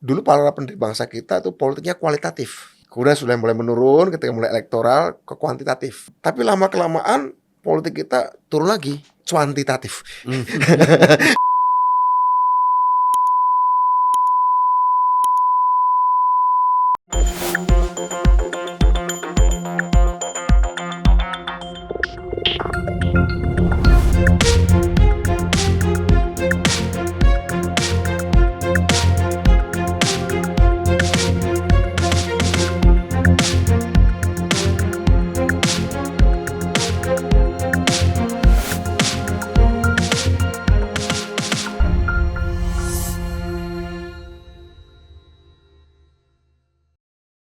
dulu para pendiri bangsa kita tuh politiknya kualitatif. Kemudian sudah mulai menurun ketika mulai elektoral ke kuantitatif. Tapi lama-kelamaan politik kita turun lagi, cuantitatif.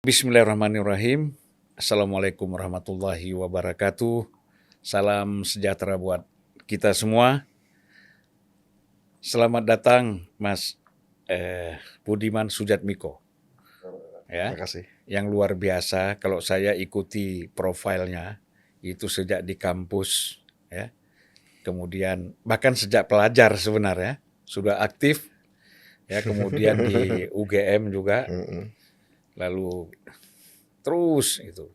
Bismillahirrahmanirrahim. Assalamualaikum warahmatullahi wabarakatuh. Salam sejahtera buat kita semua. Selamat datang Mas Budiman Sujatmiko. Ya, Terima kasih. yang luar biasa. Kalau saya ikuti profilnya itu sejak di kampus, ya. Kemudian bahkan sejak pelajar sebenarnya sudah aktif, ya. Kemudian di UGM juga. Lalu terus itu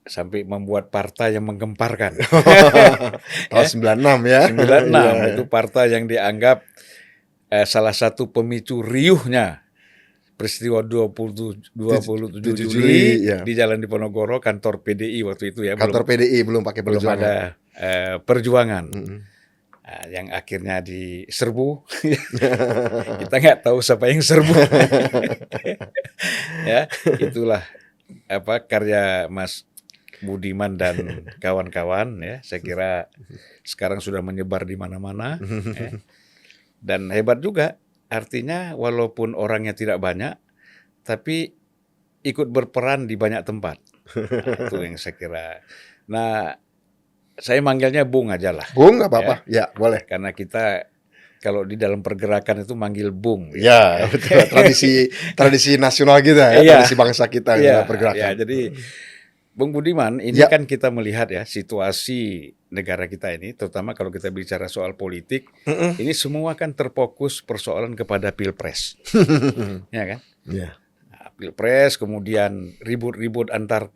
sampai membuat partai yang menggemparkan. Tahun 96 ya. 96 itu partai yang dianggap salah satu pemicu riuhnya peristiwa 27 Juli ya. di Jalan Diponegoro, kantor PDI waktu itu ya. Kantor PDI belum pakai belum perjuangan. ada perjuangan. Yang akhirnya diserbu. Kita nggak tahu siapa yang serbu. Ya, itulah karya Mas Budiman dan kawan-kawan, ya. Saya kira sekarang sudah menyebar di mana-mana, ya. Dan hebat juga, artinya walaupun orangnya tidak banyak, tapi ikut berperan di banyak tempat. Nah, itu yang saya kira. Nah, saya manggilnya Bung aja lah. Bung nggak apa-apa, ya boleh. Karena kita kalau di dalam pergerakan itu manggil Bung. Ya, betul. Tradisi nasional kita ya, tradisi bangsa kita dalam pergerakan. Ya, jadi Bung Budiman, ini kan kita melihat ya situasi negara kita ini, terutama kalau kita bicara soal politik, ini semua kan terfokus persoalan kepada pilpres, ya kan? Ya. Nah, pilpres, kemudian ribut-ribut antar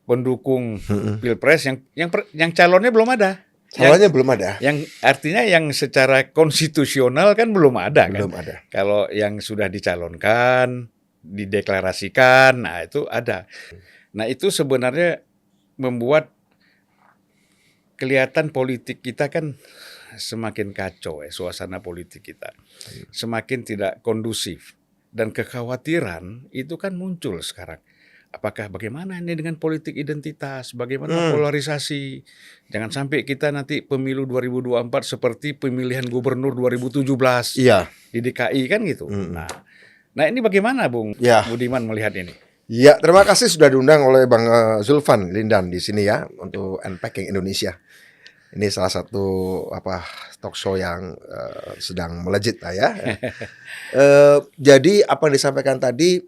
pendukung pilpres yang calonnya belum ada. Calonnya belum ada. Yang artinya yang secara konstitusional kan belum ada. Belum kan? ada. Kalau yang sudah dicalonkan, dideklarasikan, nah itu ada. Nah itu sebenarnya membuat kelihatan politik kita kan semakin kacau ya, suasana politik kita. Semakin tidak kondusif. Dan kekhawatiran itu kan muncul sekarang. Apakah bagaimana ini dengan politik identitas, bagaimana polarisasi. Jangan sampai kita nanti pemilu 2024 seperti pemilihan gubernur 2017 di DKI kan gitu. Nah ini bagaimana Bung Budiman melihat ini? Ya, terima kasih sudah diundang oleh Bang Zulfan Lindan di sini ya untuk Unpacking Indonesia. Ini salah satu talk show yang sedang melejit lah ya. Jadi apa yang disampaikan tadi,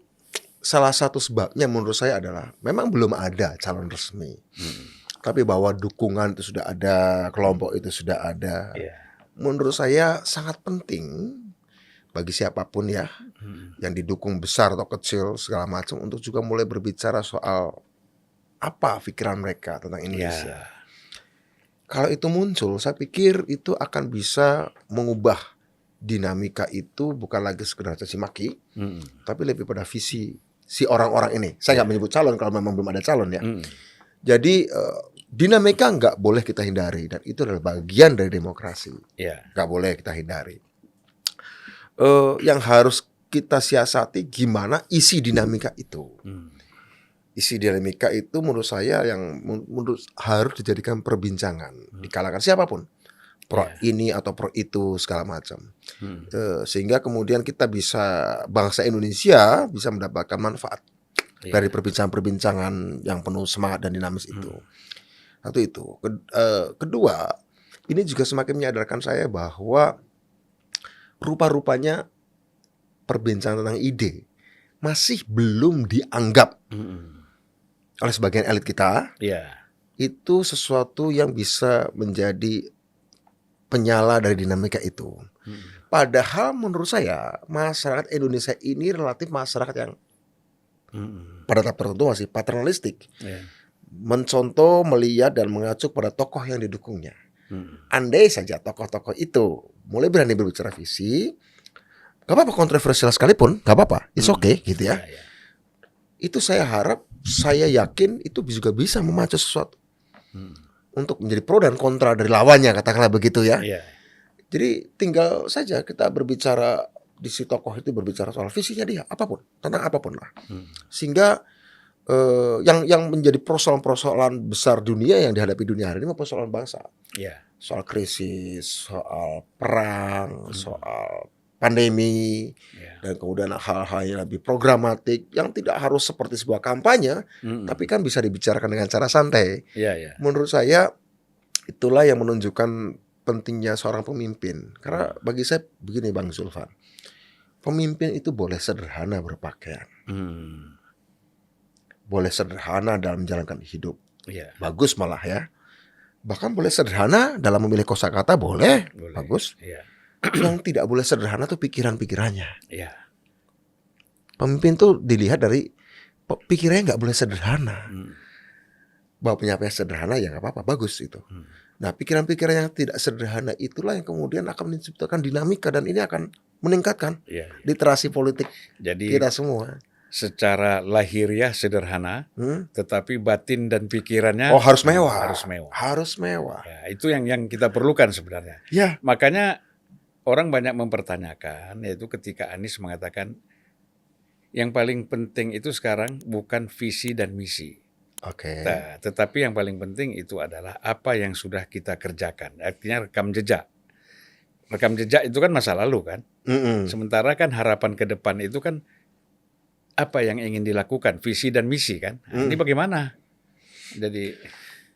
salah satu sebabnya menurut saya adalah memang belum ada calon resmi. Tapi bahwa dukungan itu sudah ada, kelompok itu sudah ada. Menurut saya sangat penting bagi siapapun ya yang didukung besar atau kecil segala macam untuk juga mulai berbicara soal apa pikiran mereka tentang Indonesia. Kalau itu muncul, saya pikir itu akan bisa mengubah dinamika itu bukan lagi sekedar caci maki, tapi lebih pada visi si orang-orang ini. Saya nggak menyebut calon kalau memang belum ada calon ya. Jadi dinamika nggak boleh kita hindari dan itu adalah bagian dari demokrasi. Nggak boleh kita hindari. Yang harus kita siasati gimana isi dinamika itu. Isi dinamika itu menurut saya yang harus dijadikan perbincangan di kalangan siapapun. Pro ini atau pro itu segala macam. Sehingga kemudian kita bisa, bangsa Indonesia bisa mendapatkan manfaat dari perbincangan-perbincangan yang penuh semangat dan dinamis itu. Satu itu. Kedua, ini juga semakin menyadarkan saya bahwa rupa-rupanya perbincangan tentang ide masih belum dianggap oleh sebagian elit kita itu sesuatu yang bisa menjadi penyala dari dinamika itu. Padahal menurut saya masyarakat Indonesia ini relatif masyarakat yang pada tahap tertentu masih paternalistik, mencontoh, melihat dan mengacu pada tokoh yang didukungnya. Andai saja tokoh-tokoh itu mulai berani berbicara visi, gak apa-apa kontroversial sekalipun, gak apa-apa, it's okay gitu ya. Itu saya harap, saya yakin itu juga bisa memacu sesuatu untuk menjadi pro dan kontra dari lawannya, katakanlah begitu ya. Jadi tinggal saja kita berbicara di si tokoh itu berbicara soal visinya dia, apapun, tentang apapun lah, sehingga yang menjadi persoalan-persoalan besar dunia yang dihadapi dunia hari ini persoalan bangsa, soal krisis, soal perang, soal pandemi, dan kemudian hal-hal yang lebih programatik yang tidak harus seperti sebuah kampanye, tapi kan bisa dibicarakan dengan cara santai. Menurut saya itulah yang menunjukkan pentingnya seorang pemimpin. Karena bagi saya begini Bang Zulfan, pemimpin itu boleh sederhana berpakaian, boleh sederhana dalam menjalankan hidup, bagus malah ya. Bahkan boleh sederhana dalam memilih kosakata, boleh. Bagus. Yang tidak boleh sederhana tuh pikiran-pikirannya. Pemimpin tuh dilihat dari pikirannya nggak boleh sederhana. Bahwa penyampaian sederhana ya nggak apa-apa, bagus itu. Nah pikiran-pikiran yang tidak sederhana itulah yang kemudian akan menciptakan dinamika dan ini akan meningkatkan literasi politik kita semua. Secara lahiriah sederhana, tetapi batin dan pikirannya harus mewah. Harus mewah. Ya, itu yang kita perlukan sebenarnya. Makanya orang banyak mempertanyakan, yaitu ketika Anies mengatakan yang paling penting itu sekarang bukan visi dan misi. Nah, tetapi yang paling penting itu adalah apa yang sudah kita kerjakan. Artinya rekam jejak. Rekam jejak itu kan masa lalu kan. Sementara kan harapan ke depan itu kan apa yang ingin dilakukan, visi dan misi kan. Nah, ini bagaimana? Jadi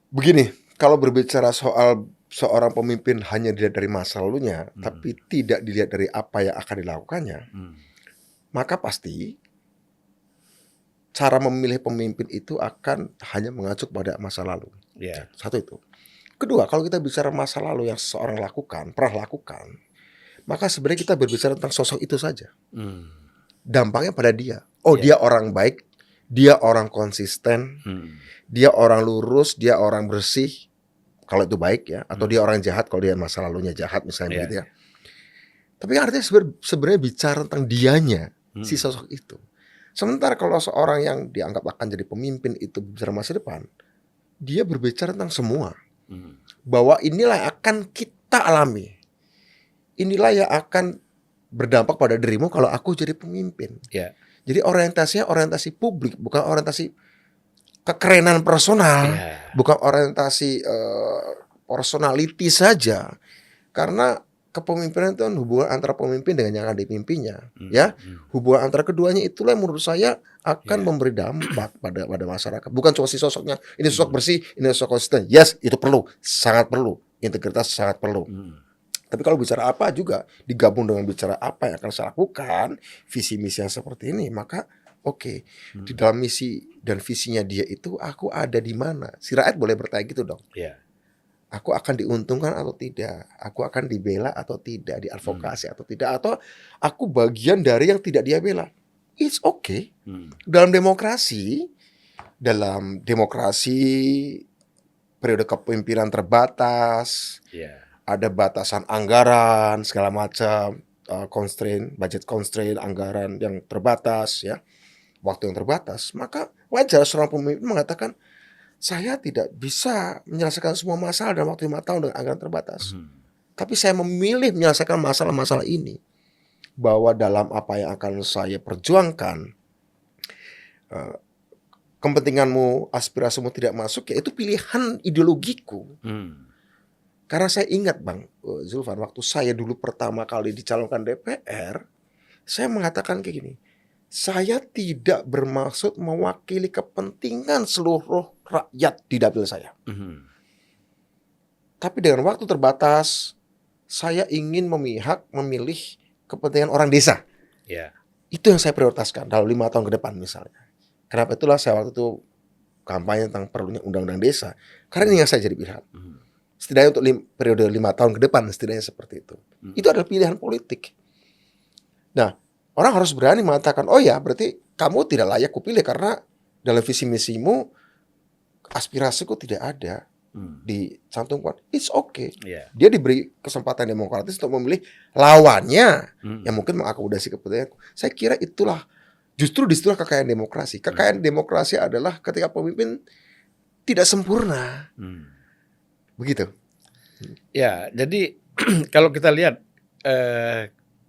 begini, kalau berbicara soal seorang pemimpin hanya dilihat dari masa lalunya, tapi tidak dilihat dari apa yang akan dilakukannya, maka pasti cara memilih pemimpin itu akan hanya mengacu pada masa lalu. Satu itu. Kedua, kalau kita bicara masa lalu yang seseorang lakukan, pernah lakukan, maka sebenarnya kita berbicara tentang sosok itu saja. Dampaknya pada dia. Dia orang baik, dia orang konsisten, dia orang lurus, dia orang bersih, kalau itu baik ya, atau dia orang jahat kalau dia masa lalunya jahat misalnya begitu ya. Tapi artinya sebenarnya bicara tentang dianya, si sosok itu. Sementara kalau seorang yang dianggap akan jadi pemimpin itu bicara masa depan, dia berbicara tentang semua. Bahwa inilah yang akan kita alami. Inilah yang akan berdampak pada dirimu kalau aku jadi pemimpin. Jadi orientasinya orientasi publik, bukan orientasi kekerenan personal, bukan orientasi personality saja. Karena kepemimpinan itu kan hubungan antara pemimpin dengan yang akan dipimpinnya, ya. Hubungan antara keduanya itulah yang menurut saya akan memberi dampak pada masyarakat. Bukan cuma si sosoknya, ini sosok bersih, ini sosok konsisten. Yes, itu perlu, sangat perlu. Integritas sangat perlu. Tapi kalau bicara apa juga digabung dengan bicara apa yang akan saya lakukan, visi misi yang seperti ini, maka di dalam misi dan visinya dia itu aku ada di mana? Si rakyat boleh bertanya gitu dong. Aku akan diuntungkan atau tidak? Aku akan dibela atau tidak? Diadvokasi atau tidak? Atau aku bagian dari yang tidak dia bela? It's okay. Dalam demokrasi periode kepemimpinan terbatas. Ada batasan anggaran segala macam, budget constraint, anggaran yang terbatas ya, waktu yang terbatas, maka wajar seorang pemimpin mengatakan saya tidak bisa menyelesaikan semua masalah dalam waktu 5 tahun dengan anggaran terbatas. Tapi saya memilih menyelesaikan masalah-masalah ini, bahwa dalam apa yang akan saya perjuangkan, kepentinganmu, aspirasimu tidak masuk, ya itu pilihan ideologiku. Karena saya ingat Bang Zulfan, waktu saya dulu pertama kali dicalonkan DPR, saya mengatakan kayak gini, saya tidak bermaksud mewakili kepentingan seluruh rakyat di dapil saya. Tapi dengan waktu terbatas, saya ingin memilih kepentingan orang desa. Itu yang saya prioritaskan dalam 5 tahun ke depan misalnya. Kenapa itulah saya waktu itu kampanye tentang perlunya undang-undang desa. Karena ini yang saya jadi pilihan. Setidaknya untuk periode 5 tahun ke depan, setidaknya seperti itu. Itu adalah pilihan politik. Nah, orang harus berani mengatakan, oh ya berarti kamu tidak layak kupilih karena dalam visi misimu aspirasiku tidak ada dicantumkan. It's okay. Yeah. Dia diberi kesempatan demokratis untuk memilih lawannya yang mungkin mengakomodasi kepentingan. Saya kira itulah disitulah kekayaan demokrasi. Kekayaan demokrasi adalah ketika pemimpin tidak sempurna. Begitu. Ya, jadi kalau kita lihat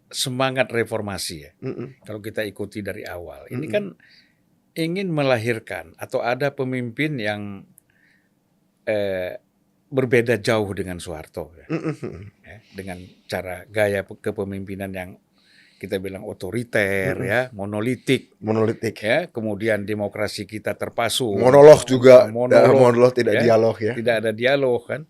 semangat reformasi ya, kalau kita ikuti dari awal, ini kan ingin melahirkan atau ada pemimpin yang berbeda jauh dengan Soeharto, ya, dengan cara gaya kepemimpinan yang kita bilang otoriter, ya, monolitik, ya, kemudian demokrasi kita terpasung, monolog juga, monolog tidak ya, dialog ya, tidak ada dialog kan.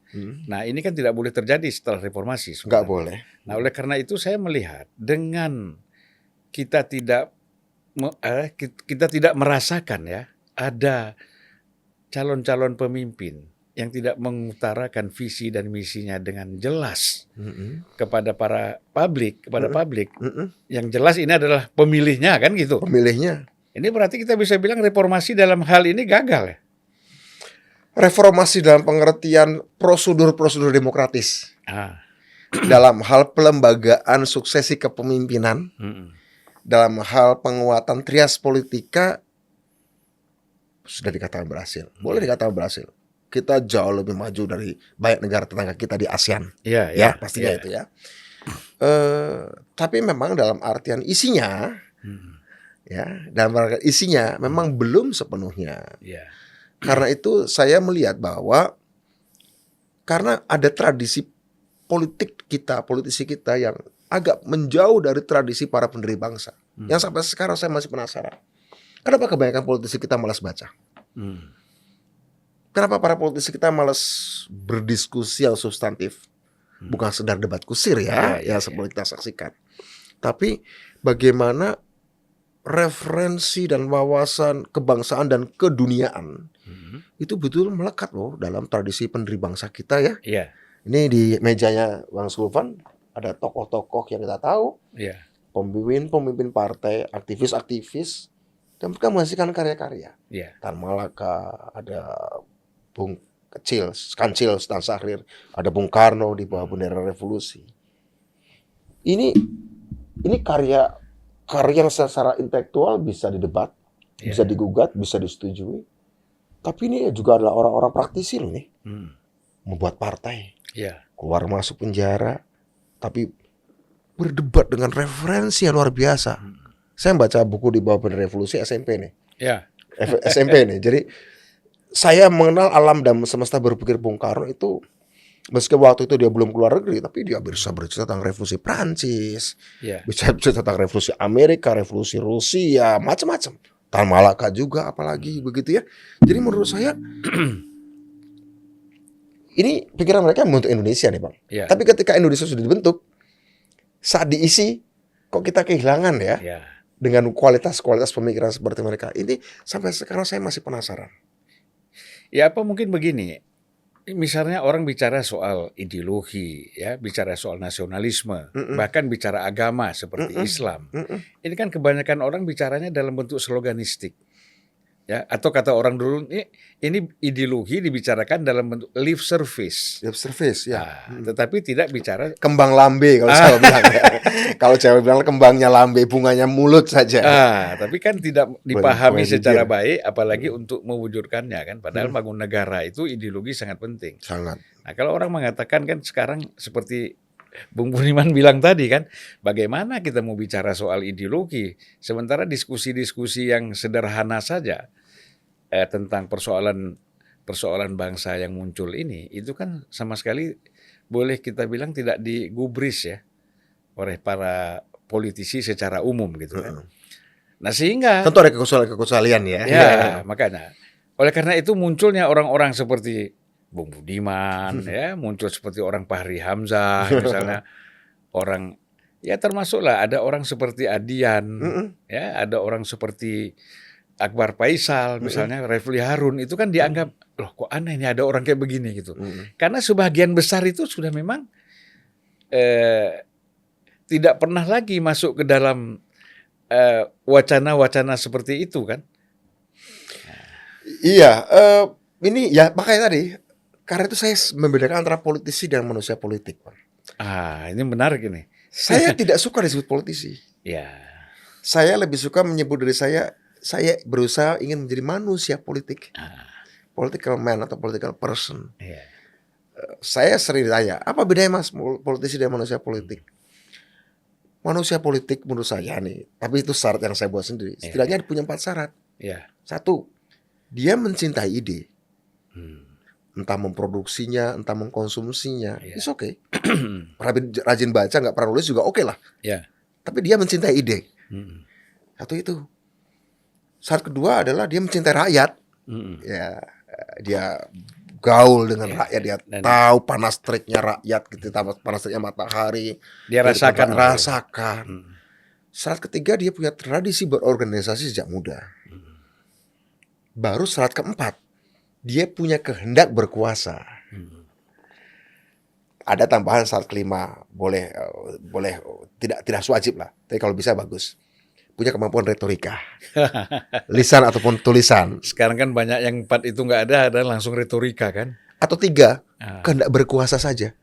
Nah ini kan tidak boleh terjadi setelah reformasi. Nggak boleh. Nah oleh karena itu saya melihat dengan kita tidak merasakan ya ada calon-calon pemimpin yang tidak mengutarakan visi dan misinya dengan jelas kepada para publik, yang jelas ini adalah pemilihnya kan gitu. Pemilihnya. Ini berarti kita bisa bilang reformasi dalam hal ini gagal ya? Reformasi dalam pengertian prosedur-prosedur demokratis. Dalam hal pelembagaan suksesi kepemimpinan, dalam hal penguatan trias politika sudah dikatakan berhasil. Boleh dikatakan berhasil. Kita jauh lebih maju dari banyak negara tetangga kita di ASEAN. Ya, pastinya itu ya. Tapi memang dalam artian isinya, ya, dalam artian isinya memang belum sepenuhnya. Karena itu saya melihat bahwa karena ada tradisi politik kita, politisi kita yang agak menjauh dari tradisi para pendiri bangsa. Yang sampai sekarang saya masih penasaran. Kenapa kebanyakan politisi kita malas baca? Kenapa para politisi kita malas berdiskusi yang substantif? Bukan sekedar debat kusir ya, seperti kita saksikan. Tapi bagaimana referensi dan wawasan kebangsaan dan keduniaan itu betul melekat loh dalam tradisi pendiri bangsa kita ya. Ini di mejanya Bang Sulvan ada tokoh-tokoh yang kita tahu, pemimpin partai, aktivis-aktivis, dan mereka menghasilkan karya-karya. Tan Malaka, ada Bung Kancil Sultan Syahrir, ada Bung Karno di bawah bendera revolusi. Ini karya yang secara intelektual bisa didebat, bisa digugat, bisa disetujui. Tapi ini juga adalah orang-orang praktisi loh nih, membuat partai, keluar masuk penjara, tapi berdebat dengan referensi yang luar biasa. Saya baca buku di bawah bendera revolusi SMP nih, SMP nih. Jadi saya mengenal alam dan semesta berpikir Bung Karno itu, meski waktu itu dia belum keluar negeri, tapi dia bisa bercerita tentang revolusi Prancis, bisa bercerita tentang revolusi Amerika, revolusi Rusia, macam-macam. Tan Malaka juga, apalagi begitu ya. Jadi menurut saya ini pikiran mereka untuk Indonesia nih Bang. Tapi ketika Indonesia sudah dibentuk, saat diisi kok kita kehilangan ya, dengan kualitas-kualitas pemikiran seperti mereka. Ini sampai sekarang saya masih penasaran. Ya apa mungkin begini, misalnya orang bicara soal ideologi, ya, bicara soal nasionalisme, bahkan bicara agama seperti Islam. Ini kan kebanyakan orang bicaranya dalam bentuk sloganistik. Ya, atau kata orang dulu ini ideologi dibicarakan dalam bentuk lip service. Lip service ya. Tetapi tidak bicara kembang lambe kalau saya bilang ya. Kalau cewek bilang kembangnya lambe, bunganya mulut saja. Tapi kan tidak dipahami secara baik, apalagi untuk mewujudkannya kan. Padahal bangun negara itu ideologi sangat penting. Sangat. Nah kalau orang mengatakan kan sekarang seperti Bung Budiman bilang tadi kan, bagaimana kita mau bicara soal ideologi, sementara diskusi-diskusi yang sederhana saja tentang persoalan bangsa yang muncul ini, itu kan sama sekali boleh kita bilang tidak digubris ya oleh para politisi secara umum gitu kan. Nah sehingga tentu ada kekecualian ya. Makanya oleh karena itu munculnya orang-orang seperti Bung Budiman, ya, muncul seperti orang Fahri Hamzah, misalnya orang, ya termasuklah ada orang seperti Adian, ya, ada orang seperti Akbar Faisal misalnya, Refli Harun itu kan dianggap loh kok aneh nih ada orang kayak begini gitu. Karena sebagian besar itu sudah memang tidak pernah lagi masuk ke dalam wacana-wacana seperti itu kan. Iya, ini ya makanya tadi karena itu saya membedakan antara politisi dan manusia politik, Pak. Ini menarik ini. Saya tidak suka disebut politisi. Ya. Saya lebih suka menyebut diri saya berusaha ingin menjadi manusia politik. Political man atau political person. Ya. Saya sering ditanya, apa bedanya Mas politisi dan manusia politik? Manusia politik menurut saya nih, tapi itu syarat yang saya buat sendiri. Setidaknya punya 4 syarat. Ya. 1, dia mencintai ide. Entah memproduksinya, entah mengkonsumsinya, it's okay. Rajin baca, nggak pernah nulis juga oke lah. Ya. Tapi dia mencintai ide. Satu itu. Syarat kedua adalah dia mencintai rakyat. Ya, dia gaul dengan rakyat, dia tahu panas teriknya rakyat, gitu, panas teriknya matahari. Dia rasakan. Syarat ketiga dia punya tradisi berorganisasi sejak muda. Baru syarat keempat, dia punya kehendak berkuasa. Ada tambahan syarat kelima, boleh tidak wajib lah, tapi kalau bisa bagus. Punya kemampuan retorika, lisan ataupun tulisan. Sekarang kan banyak yang 4 itu nggak ada langsung retorika kan. Atau 3, kehendak berkuasa saja.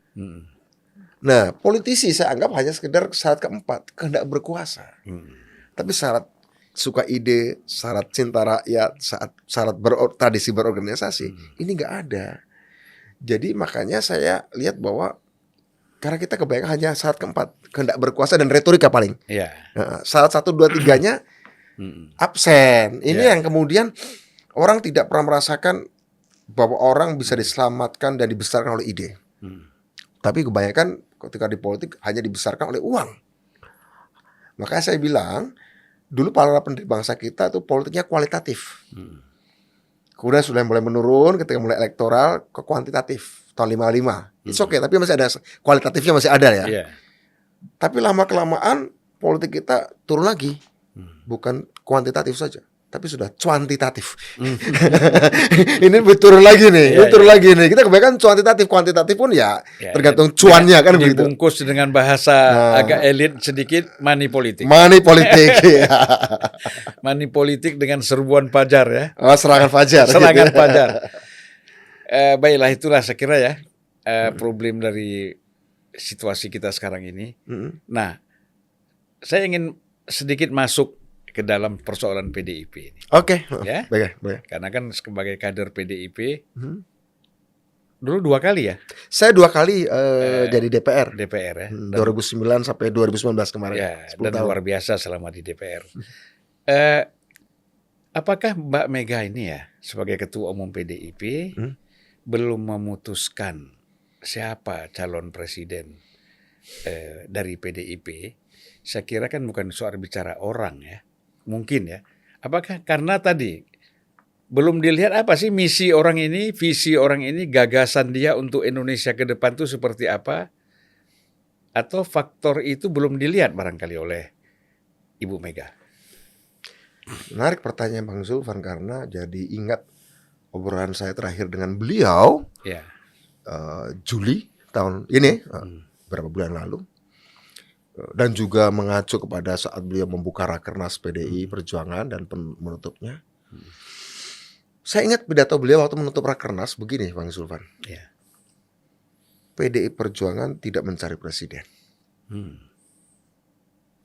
Nah, politisi saya anggap hanya sekedar syarat keempat, kehendak berkuasa. Tapi syarat suka ide, syarat cinta rakyat, syarat tradisi berorganisasi, ini nggak ada. Jadi makanya saya lihat bahwa karena kita kebanyakan hanya syarat keempat, kehendak berkuasa dan retorika paling. Syarat 1, 2, 3-nya absen. Ini yang kemudian orang tidak pernah merasakan bahwa orang bisa diselamatkan dan dibesarkan oleh ide. Tapi kebanyakan ketika di politik hanya dibesarkan oleh uang. Makanya saya bilang, dulu para pendiri bangsa kita itu politiknya kualitatif. Kemudian sudah mulai menurun ketika mulai elektoral ke kuantitatif tahun 55. It's okay, tapi masih ada kualitatifnya, masih ada ya. Tapi lama-kelamaan politik kita turun lagi. Bukan kuantitatif saja, tapi sudah cuantitatif. Ini turun lagi nih, turun lagi nih. Kita kebanyakan kuantitatif pun ya tergantung cuannya kan begitu. Dibungkus dengan bahasa agak elit sedikit, money politik. Money politik. Money politik dengan serbuan fajar ya. Serangan fajar. Serangan fajar. Baiklah, itulah saya kira ya problem dari situasi kita sekarang ini. Nah, saya ingin sedikit masuk ke dalam persoalan PDIP ini. Oke. Ya? Baik. Karena kan sebagai kader PDIP, dulu 2 kali ya? Saya 2 kali jadi DPR. DPR ya. 2009 sampai 2019 kemarin. Ya, dan tahun. Luar biasa selama di DPR. Apakah Mbak Mega ini ya, sebagai Ketua Umum PDIP, belum memutuskan siapa calon presiden dari PDIP? Saya kira kan bukan soal bicara orang ya. Mungkin ya. Apakah karena tadi belum dilihat apa sih misi orang ini, visi orang ini, gagasan dia untuk Indonesia ke depan itu seperti apa? Atau faktor itu belum dilihat barangkali oleh Ibu Mega? Menarik pertanyaan Bang Zulfan, karena jadi ingat obrolan saya terakhir dengan beliau Juli tahun ini, beberapa bulan lalu. Dan juga mengacu kepada saat beliau membuka Rakernas PDI Perjuangan dan menutupnya. Saya ingat pidato beliau waktu menutup Rakernas begini, Bang Zulfan. PDI Perjuangan tidak mencari presiden.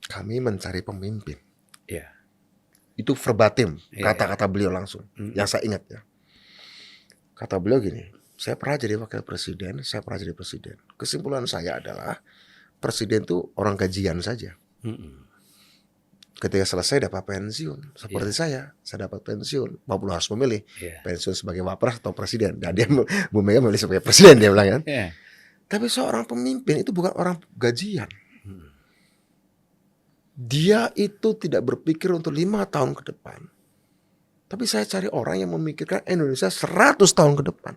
Kami mencari pemimpin. Itu verbatim kata-kata beliau langsung. Yang saya ingat ya. Kata beliau gini, saya pernah jadi wakil presiden, saya pernah jadi presiden. Kesimpulan saya adalah presiden itu orang gajian saja. Ketika selesai dapat pensiun. Seperti saya dapat pensiun. Bapak harus memilih pensiun sebagai wapres atau presiden. Dan dia, Bu Mega memilih sebagai presiden, dia bilang kan. Tapi seorang pemimpin itu bukan orang gajian. Dia itu tidak berpikir untuk 5 tahun ke depan. Tapi saya cari orang yang memikirkan Indonesia 100 tahun ke depan.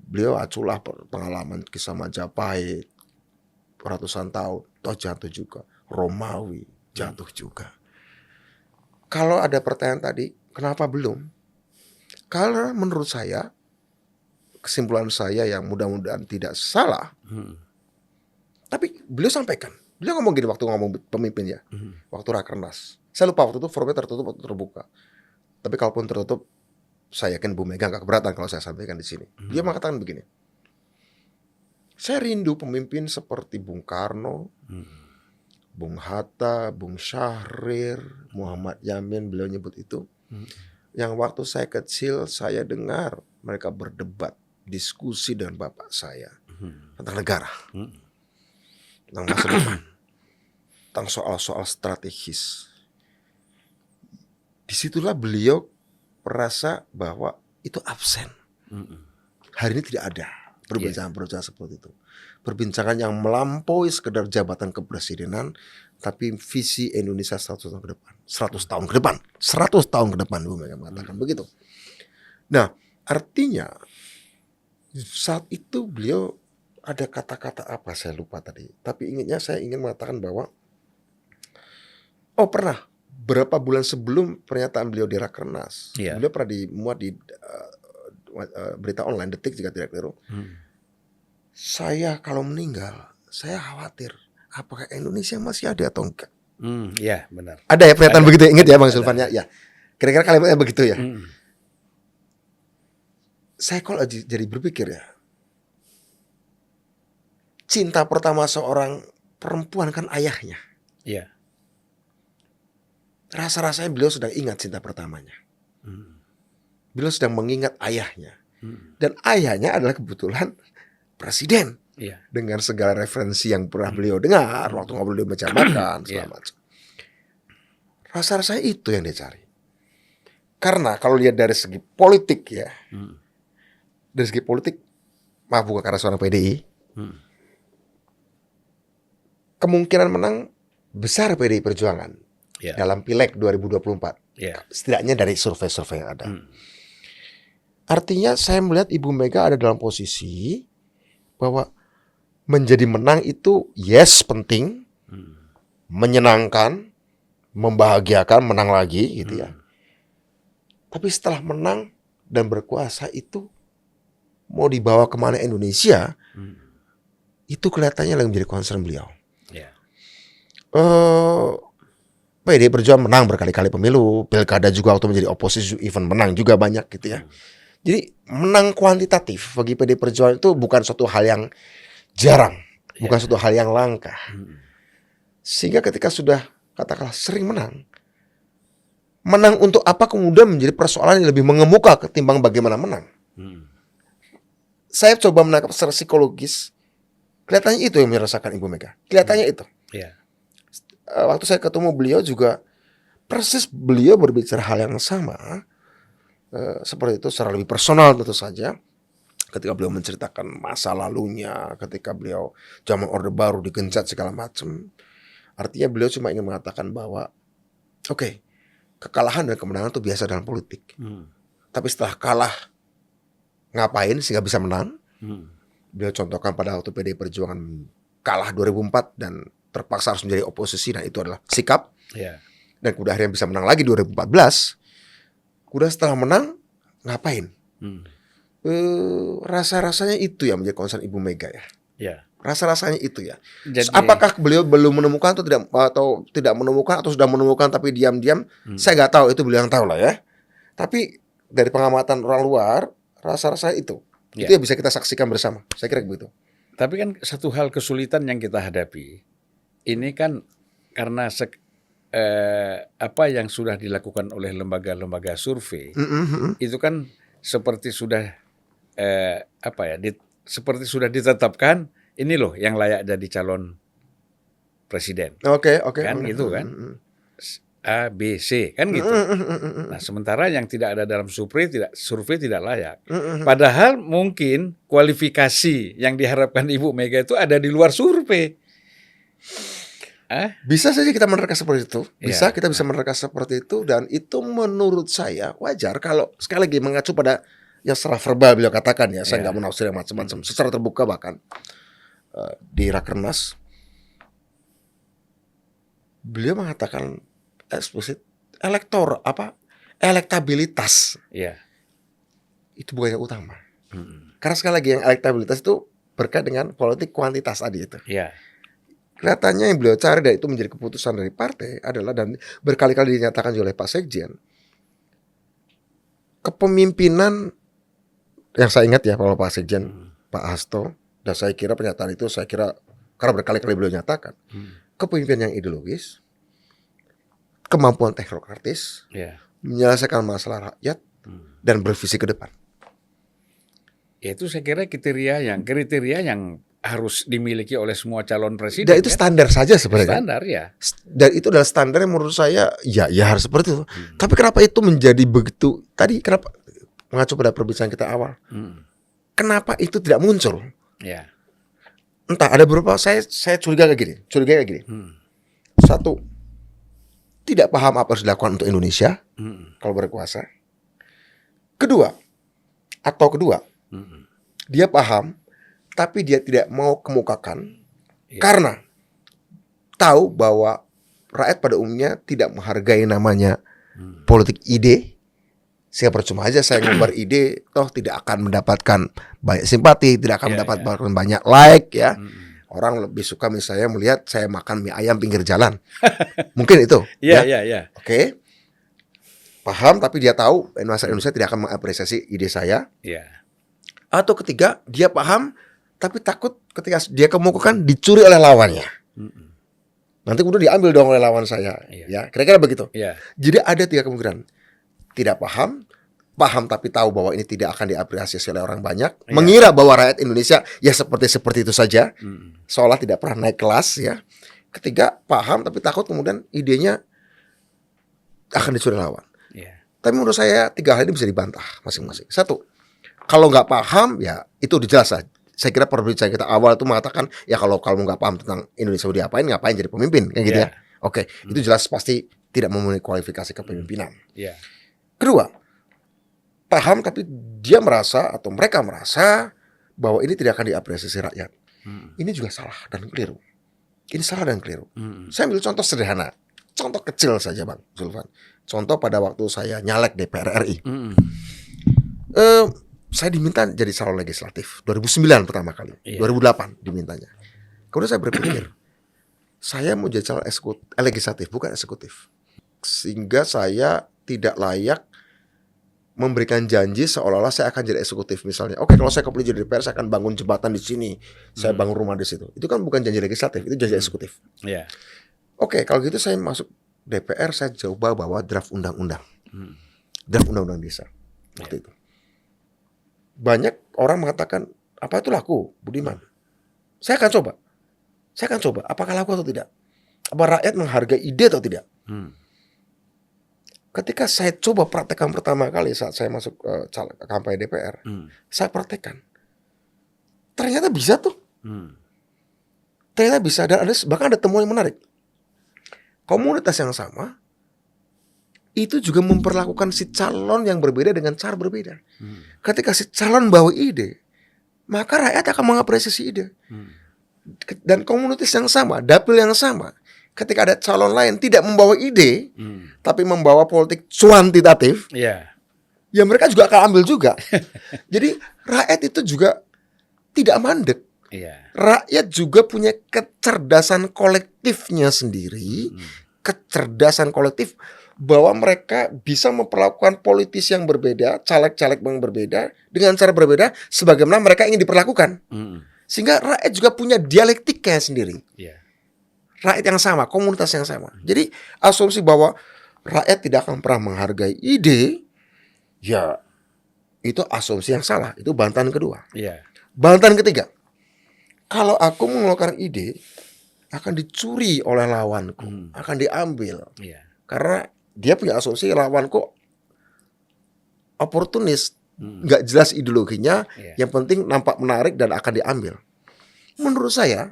Beliau aculah pengalaman kisah Majapahit, ratusan tahun, toh jatuh juga. Romawi jatuh juga. kalau ada pertanyaan tadi, kenapa belum? Karena menurut saya, kesimpulan saya yang mudah-mudahan tidak salah, tapi beliau sampaikan, beliau ngomong gini waktu ngomong pemimpin ya, waktu Rakernas. Saya lupa waktu itu forumnya tertutup atau terbuka. Tapi kalaupun tertutup, saya yakin Bu Mega gak keberatan kalau saya sampaikan di sini. Dia mengatakan begini, saya rindu pemimpin seperti Bung Karno, Bung Hatta, Bung Syahrir, Muhammad Yamin, beliau nyebut itu. Yang waktu saya kecil, saya dengar mereka berdebat, diskusi dengan bapak saya tentang negara, tentang masa depan, tentang soal-soal strategis. Disitulah beliau merasa bahwa itu absen. Hari ini tidak ada perbincangan-perbincangan seperti itu. Perbincangan yang melampaui sekedar jabatan kepresidenan, tapi visi Indonesia 100 tahun ke depan. 100 tahun ke depan. 100 tahun ke depan, Bu Mega mengatakan begitu. Nah, artinya saat itu beliau ada kata-kata apa saya lupa tadi. Tapi saya ingin mengatakan bahwa pernah berapa bulan sebelum pernyataan beliau di Rakernas, beliau pernah dimuat di berita online Detik jika tidak keliru. Saya kalau meninggal, saya khawatir apakah Indonesia masih ada atau enggak. Ya benar. Ada ya pernyataan begitu, ingat ya Bang Sulfan ya. Kira-kira kalimatnya begitu ya. Saya kalau jadi berpikir ya, cinta pertama seorang perempuan kan ayahnya. Iya. Rasa-rasanya beliau sedang ingat cinta pertamanya. Beliau sedang mengingat ayahnya. Dan ayahnya adalah kebetulan presiden. Iya. Dengan segala referensi yang pernah beliau dengar waktu ngobrol di meja makan segala macam. Rasa-rasanya itu yang dia cari. Karena kalau lihat dari segi politik ya, dari segi politik, maaf bukan karena seorang PDI, kemungkinan menang besar PDI Perjuangan dalam Pileg 2024. Setidaknya dari survei-survei yang ada. Artinya saya melihat Ibu Mega ada dalam posisi bahwa menjadi menang itu yes penting, menyenangkan, membahagiakan, menang lagi gitu ya. Tapi setelah menang dan berkuasa itu mau dibawa kemana Indonesia, itu kelihatannya yang menjadi concern beliau. PDI Perjuangan menang berkali-kali pemilu, pilkada juga waktu menjadi oposisi even menang juga banyak gitu ya. Jadi menang kuantitatif bagi PDI Perjuangan itu bukan suatu hal yang jarang, bukan suatu hal yang langka. Sehingga ketika sudah katakanlah sering menang untuk apa kemudian menjadi persoalan yang lebih mengemuka ketimbang bagaimana menang. Saya coba menangkap secara psikologis, kelihatannya itu yang dirasakan Ibu Mega. Kelihatannya itu. Waktu saya ketemu beliau juga persis beliau berbicara hal yang sama, seperti itu secara lebih personal tentu saja. Ketika beliau menceritakan masa lalunya, ketika beliau zaman Orde Baru digencat segala macam, artinya beliau cuma ingin mengatakan bahwa oke, kekalahan dan kemenangan itu biasa dalam politik. Tapi setelah kalah ngapain sehingga bisa menang? Beliau contohkan pada waktu PDI Perjuangan kalah 2004 dan terpaksa harus menjadi oposisi, nah itu adalah sikap. Dan kemudian akhirnya bisa menang lagi 2014. Kemudian setelah menang ngapain? Rasa-rasanya itu yang menjadi concern Ibu Mega ya. Rasa-rasanya itu ya. Jadi, apakah beliau belum menemukan atau tidak menemukan atau sudah menemukan tapi diam-diam? Saya nggak tahu, itu beliau yang tahu lah ya. Tapi dari pengamatan orang luar, rasa-rasanya itu yang bisa kita saksikan bersama. Saya kira begitu. Tapi kan satu hal kesulitan yang kita hadapi ini kan karena apa yang sudah dilakukan oleh lembaga-lembaga survei itu kan seperti sudah seperti sudah ditetapkan ini loh yang layak jadi calon presiden. Oke. Kan gitu kan. A, B, C kan gitu. Nah, sementara yang tidak ada dalam survei tidak layak. Padahal mungkin kualifikasi yang diharapkan Ibu Mega itu ada di luar survei. Bisa saja kita menerka seperti itu. Kita bisa menerka seperti itu, dan itu menurut saya wajar kalau sekali lagi mengacu pada yang secara verbal beliau katakan ya. Saya nggak menafsir yang macam-macam. Secara terbuka bahkan di Rakernas beliau mengatakan eksplisit elektabilitas Iya. itu bukan yang utama. Mm-mm. Karena sekali lagi yang elektabilitas itu berkait dengan politik kuantitas tadi itu. Iya. Kelihatannya yang beliau cari dan itu menjadi keputusan dari partai adalah, dan berkali-kali dinyatakan juga oleh Pak Sekjen, kepemimpinan yang saya ingat ya kalau Pak Sekjen, Pak Hasto, dan saya kira pernyataan itu karena berkali-kali beliau nyatakan kepemimpinan yang ideologis, kemampuan teknokratis, Iya. menyelesaikan masalah rakyat dan bervisi ke depan. Itu saya kira kriteria yang harus dimiliki oleh semua calon presiden. Dan itu standar saja sebenarnya. Standar ya. Dan itu adalah standar yang menurut saya ya harus seperti itu. Tapi kenapa itu menjadi begitu? Tadi kenapa mengacu pada perbincangan kita awal? Kenapa itu tidak muncul? Ya. Entah, ada beberapa saya curiga kayak gini. Satu, tidak paham apa harus dilakukan untuk Indonesia kalau berkuasa. Kedua, dia paham tapi dia tidak mau kemukakan karena tahu bahwa rakyat pada umumnya tidak menghargai namanya politik ide. Sehingga percuma aja saya ngombar ide, toh tidak akan mendapatkan banyak simpati, tidak akan mendapatkan banyak like ya. Orang lebih suka misalnya melihat saya makan mie ayam pinggir jalan. Mungkin itu. Iya. Oke. Paham, tapi dia tahu masyarakat Indonesia tidak akan mengapresiasi ide saya. Iya. Atau ketiga, dia paham tapi takut ketika dia kemukakan dicuri oleh lawannya. Nanti kemudian diambil dong oleh lawan saya. Ya, kira-kira begitu. Iya. Jadi ada 3 kemungkinan. Tidak paham tapi tahu bahwa ini tidak akan diapresiasi oleh orang banyak, mengira bahwa rakyat Indonesia ya seperti itu saja, seolah tidak pernah naik kelas ya. Ketiga, paham tapi takut kemudian idenya akan dicuri lawan. Tapi menurut saya 3 hal ini bisa dibantah masing-masing. Satu, kalau nggak paham ya itu dijelas. Saya kira perbincangan kita awal itu mengatakan ya kalau kamu nggak paham tentang Indonesia mau diapain, ngapain jadi pemimpin kayak gitu ya. Oke, itu jelas pasti tidak memenuhi kualifikasi kepemimpinan. Kedua, paham tapi dia merasa atau mereka merasa bahwa ini tidak akan diapresiasi rakyat. Ini juga salah dan keliru. Ini salah dan keliru. Saya ambil contoh sederhana, contoh kecil saja Bang Zulfan. Contoh pada waktu saya nyalek DPR RI. Saya diminta jadi calon legislatif 2009 pertama kali, 2008 dimintanya. Kemudian saya berpikir, saya mau jadi calon legislatif bukan eksekutif, sehingga saya tidak layak memberikan janji seolah-olah saya akan jadi eksekutif misalnya. Oke, kalau saya kepilih jadi DPR, saya akan bangun jembatan di sini, saya bangun rumah di situ. Itu kan bukan janji legislatif, itu janji eksekutif. Oke, kalau gitu saya masuk DPR, saya coba bawa draft undang-undang, draft undang-undang desa waktu itu. Banyak orang mengatakan apa itu laku, Budiman. Saya akan coba. Apakah laku atau tidak? Apa rakyat menghargai ide atau tidak? Ketika saya coba praktekkan pertama kali saat saya masuk kampanye DPR, saya praktekkan. Ternyata bisa tuh. Ternyata bisa, dan bahkan ada temuan yang menarik. Komunitas yang sama itu juga memperlakukan si calon yang berbeda dengan cara berbeda. Ketika si calon bawa ide, maka rakyat akan mengapresiasi ide. Dan komunitas yang sama, dapil yang sama, ketika ada calon lain tidak membawa ide, tapi membawa politik kuantitatif, ya mereka juga akan ambil juga. Jadi rakyat itu juga tidak mandek. Rakyat juga punya kecerdasan kolektifnya sendiri, kecerdasan kolektif bahwa mereka bisa memperlakukan politis yang berbeda, caleg-caleg yang berbeda dengan cara berbeda sebagaimana mereka ingin diperlakukan. Sehingga rakyat juga punya dialektiknya sendiri. Rakyat yang sama, komunitas yang sama. Jadi asumsi bahwa rakyat tidak akan pernah menghargai ide, ya itu asumsi yang salah. Itu bantahan kedua. Bantahan ketiga, kalau aku mengeluarkan ide akan dicuri oleh lawanku, akan diambil. Karena dia punya asumsi lawanku oportunis, nggak jelas ideologinya, yang penting nampak menarik dan akan diambil. Menurut saya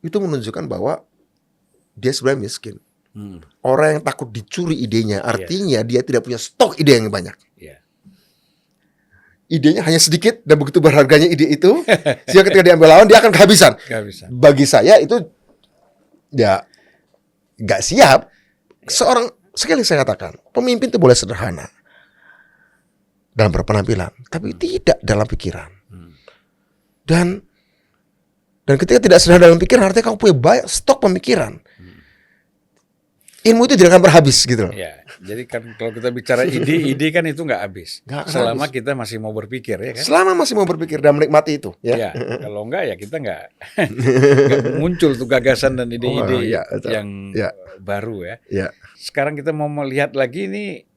itu menunjukkan bahwa dia sebenarnya miskin. Orang yang takut dicuri idenya, artinya dia tidak punya stok ide yang banyak. Idenya hanya sedikit dan begitu berharganya ide itu, sehingga ketika diambil lawan dia akan kehabisan. Bagi saya itu ya nggak siap. Seorang sekali saya katakan, pemimpin itu boleh sederhana dalam berpenampilan, tapi tidak dalam pikiran. Dan ketika tidak sederhana dalam pikiran, artinya kamu punya banyak stok pemikiran. Ilmu itu tidak akan berhabis gitu loh. Ya, jadi kan kalau kita bicara ide kan itu nggak habis. Nggak akan Selama habis. kita masih mau berpikir, ya kan? Selama masih mau berpikir dan menikmati itu, ya. Ya, kalau enggak ya kita nggak muncul tuh gagasan dan ide-ide ya, betul. yang Ya. baru ya. Ya. Sekarang kita mau melihat lagi ini,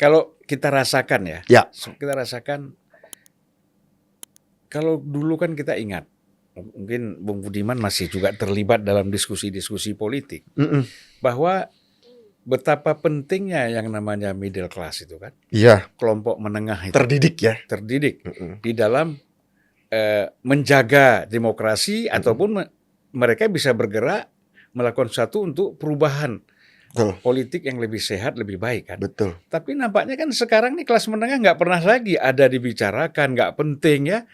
kalau kita rasakan ya, Ya. kita rasakan kalau dulu kan kita ingat, mungkin Bung Budiman masih juga terlibat dalam diskusi-diskusi politik, bahwa betapa pentingnya yang namanya middle class itu kan, Iya, kelompok menengah itu terdidik ya. terdidik di dalam menjaga demokrasi ataupun mereka bisa bergerak melakukan sesuatu untuk perubahan Betul. politik yang lebih sehat, lebih baik kan. Betul. Tapi nampaknya kan sekarang nih kelas menengah nggak pernah lagi ada dibicarakan, nggak penting ya.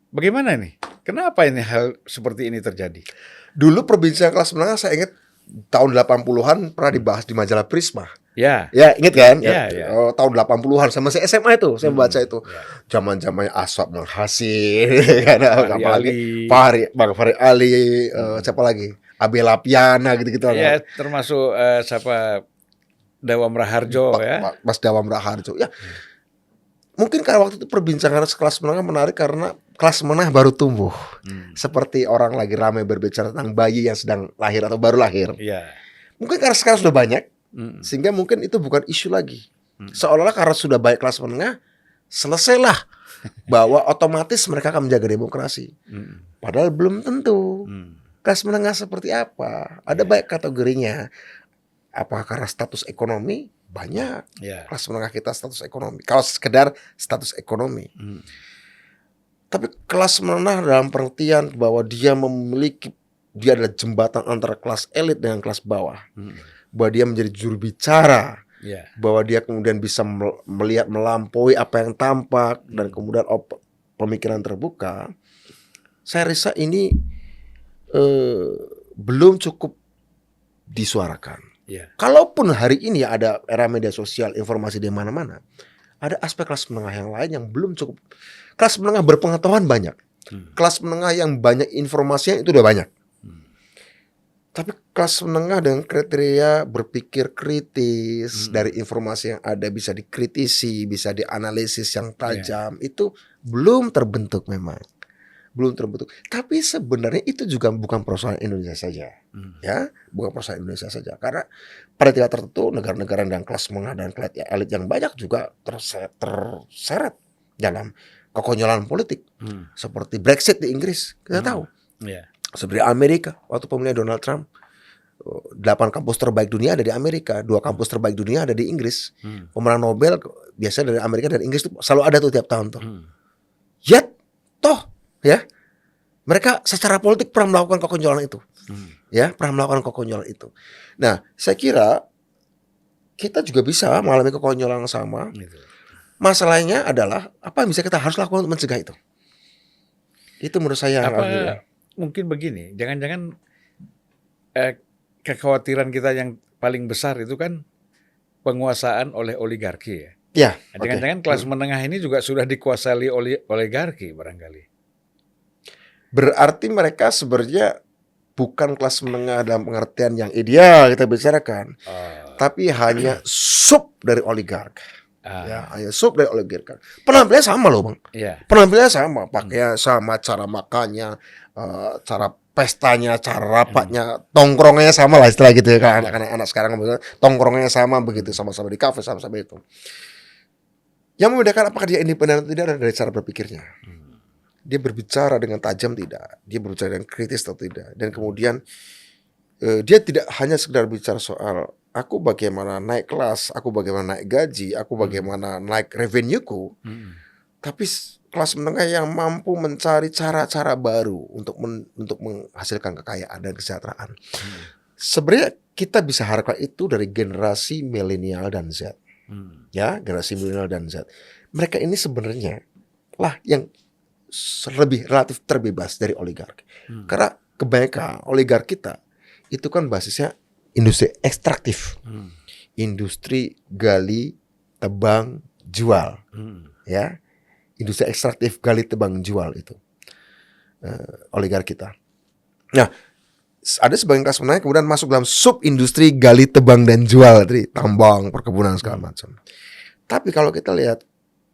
Bagaimana nih? Kenapa ini hal seperti ini terjadi? Dulu perbincangan kelas menengah saya ingat tahun 80-an pernah dibahas di majalah Prisma. Ya, Ya, ingat kan? Ya, ya. Oh, tahun 80-an sama saya SMA itu, saya baca itu. ya. Zaman-zamannya Aswad Nurhasin, kan, Fahri apalagi Ali. Bang Fahri Ali, siapa lagi? Abel Lapiana gitu-gitu. Ya, termasuk siapa Dawam Raharjo ya. Mas Dawam Raharjo. Ya. Mungkin karena waktu itu perbincangan kelas menengah menarik karena kelas menengah baru tumbuh. Seperti orang lagi ramai berbicara tentang bayi yang sedang lahir atau baru lahir. Iya. Mungkin karena sekarang sudah banyak, sehingga mungkin itu bukan isu lagi. Seolah-olah karena sudah baik kelas menengah, selesailah bahwa otomatis mereka akan menjaga demokrasi. Padahal belum tentu. Kelas menengah seperti apa? Ada banyak kategorinya. Apakah karena status ekonomi? Banyak. Ya. Kelas menengah kita status ekonomi. Kalau sekedar status ekonomi. Tapi kelas menengah dalam pengertian bahwa dia adalah jembatan antara kelas elit dengan kelas bawah. Bahwa dia menjadi juru bicara. Ya. Bahwa dia kemudian bisa melihat melampaui apa yang tampak dan kemudian pemikiran terbuka. Saya rasa ini belum cukup disuarakan. Ya. Kalaupun hari ini ada era media sosial, informasi di mana-mana, ada aspek kelas menengah yang lain yang belum cukup. Kelas menengah berpengetahuan banyak. Kelas menengah yang banyak informasinya itu udah banyak. Tapi kelas menengah dengan kriteria berpikir kritis, dari informasi yang ada bisa dikritisi, bisa dianalisis yang tajam, itu belum terbentuk memang. Belum terbentuk. Tapi sebenarnya itu juga bukan persoalan Indonesia saja. Ya, bukan persoalan Indonesia saja. Karena pada tingkat tertentu negara-negara dengan kelas menengah dan kelas elit yang banyak juga terseret dalam kekonyolan politik. Seperti Brexit di Inggris, kita tahu. Ya. Seperti Amerika, waktu pemilihan Donald Trump, 8 kampus terbaik dunia ada di Amerika, 2 kampus terbaik dunia ada di Inggris. Pemenang Nobel biasanya dari Amerika dan Inggris itu selalu ada tuh tiap tahun tuh. Yet, toh, ya, mereka secara politik pernah melakukan kekonyolan itu. Ya, pernah melakukan kekonyolan itu. Nah, saya kira kita juga bisa mengalami kekonyolan yang sama. Masalahnya adalah apa yang bisa kita harus lakukan untuk mencegah itu. Itu menurut saya. Apa mungkin begini, jangan-jangan kekhawatiran kita yang paling besar itu kan penguasaan oleh oligarki ya. Ya. Jangan-jangan kelas menengah ini juga sudah dikuasai oleh oligarki barangkali. Berarti mereka sebenarnya bukan kelas menengah dalam pengertian yang ideal kita bicarakan, tapi hanya sub dari oligark. Ya, hanya sub dari oligark. Penampilannya sama loh, Bang. Ya. Penampilannya sama, pakaian sama, cara makannya, cara pestanya, cara rapatnya, tongkrongnya sama lah istilah gitu ya kan. Anak-anak sekarang tongkrongnya sama begitu, sama-sama di kafe, sama-sama itu. Yang membedakan apakah dia independen atau tidak adalah dari cara berpikirnya. Dia berbicara dengan tajam tidak, dia berbicara dengan kritis atau tidak, dan kemudian dia tidak hanya sekedar bicara soal aku bagaimana naik kelas, aku bagaimana naik gaji, aku bagaimana naik revenue-ku, tapi kelas menengah yang mampu mencari cara-cara baru untuk menghasilkan kekayaan dan kesejahteraan. Sebenarnya kita bisa harapkan itu dari generasi milenial dan Z, ya, generasi milenial dan Z. Mereka ini sebenarnya lah yang lebih relatif terbebas dari oligark. Karena kebanyakan oligark kita itu kan basisnya industri ekstraktif, industri gali, tebang, jual, ya, industri ekstraktif, gali, tebang, jual itu oligarki kita. Nah, ada sebagian kelas menengah kemudian masuk dalam sub industri gali, tebang, dan jual, tadi tambang, perkebunan segala macam. Tapi kalau kita lihat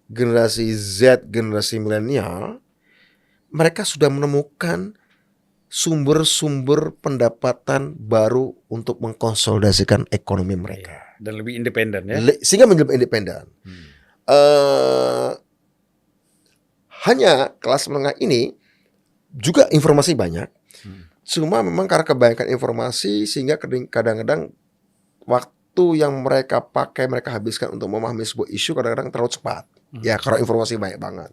generasi Z, generasi milenial, mereka sudah menemukan sumber-sumber pendapatan baru untuk mengkonsolidasikan ekonomi mereka. Dan lebih independen ya. Sehingga menjadi independen. Hanya kelas menengah ini juga informasi banyak. Cuma memang karena kebanyakan informasi sehingga kadang-kadang waktu yang mereka pakai, mereka habiskan untuk memahami sebuah isu kadang-kadang terlalu cepat. Ya, karena informasi banyak banget.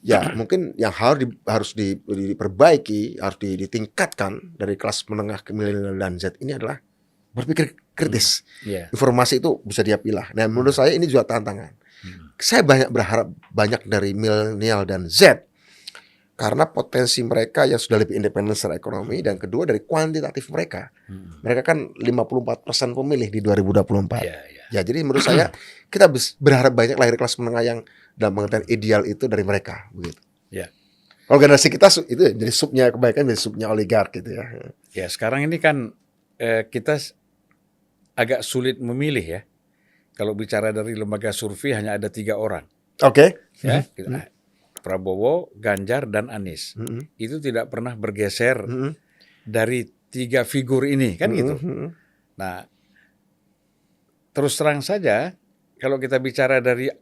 Ya, mungkin yang harus diperbaiki, harus ditingkatkan dari kelas menengah ke milenial dan Z ini adalah berpikir kritis. Informasi itu bisa dia pilah. Nah, menurut saya ini juga tantangan. Saya berharap banyak dari milenial dan Z karena potensi mereka yang sudah lebih independen secara ekonomi, dan kedua dari kuantitatif mereka. Mereka kan 54% pemilih di 2024. Ya, jadi menurut saya kita berharap banyak lahir kelas menengah yang dalam pengertian ideal itu dari mereka, begitu. Organisasi kita itu jadi subnya kebaikan, jadi subnya oligark gitu ya. Ya, sekarang ini kan kita agak sulit memilih ya. Kalau bicara dari lembaga survei hanya ada 3 orang. Ya, Prabowo, Ganjar, dan Anies. Itu tidak pernah bergeser dari 3 figur ini, kan gitu. Nah, terus terang saja, kalau kita bicara dari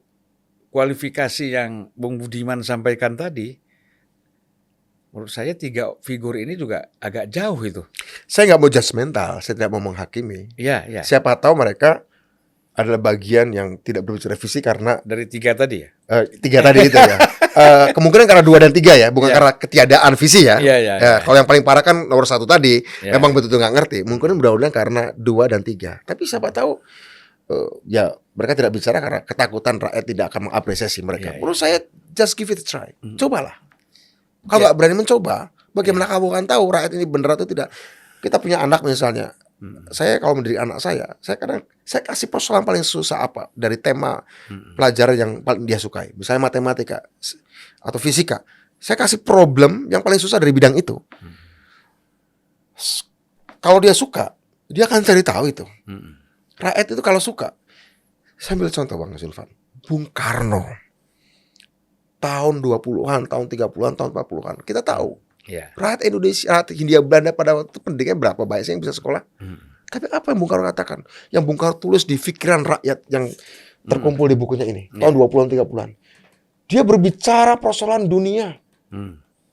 kualifikasi yang Bung Budiman sampaikan tadi, menurut saya 3 figur ini juga agak jauh itu. Saya nggak mau judgmental, saya tidak mau menghakimi. Siapa tahu mereka adalah bagian yang tidak berbicara visi karena dari 3 tadi ya. 3 tadi itu ya. Kemungkinan karena 2 dan 3 ya, bukan karena ketiadaan visi ya. Kalau yang paling parah kan nomor 1 tadi, memang betul-betul nggak ngerti. Mungkin mudah-mudahan karena 2 dan 3. Tapi siapa tahu ya mereka tidak bicara karena ketakutan rakyat tidak akan mengapresiasi mereka. Menurut saya just give it a try. Cobalah. Kalau nggak berani mencoba, bagaimana kamu akan tahu rakyat ini benar atau tidak? Kita punya anak misalnya. Saya kalau mendidik anak saya kasih persoalan paling susah apa dari tema pelajaran yang paling dia sukai. Misalnya matematika atau fisika. Saya kasih problem yang paling susah dari bidang itu. Kalau dia suka, dia akan cari tahu itu. Rakyat itu kalau suka. Saya ambil contoh Bang Silvan. Bung Karno. Tahun 20-an, tahun 30-an, tahun 40-an. Kita tahu. Rakyat Indonesia, rakyat Hindia Belanda pada waktu itu pendidikan berapa banyak sih yang bisa sekolah? Tapi apa yang Bung Karno katakan? Yang Bung Karno tulis di pikiran rakyat yang terkumpul di bukunya ini. Tahun 20-an, 30-an. Dia berbicara persoalan dunia.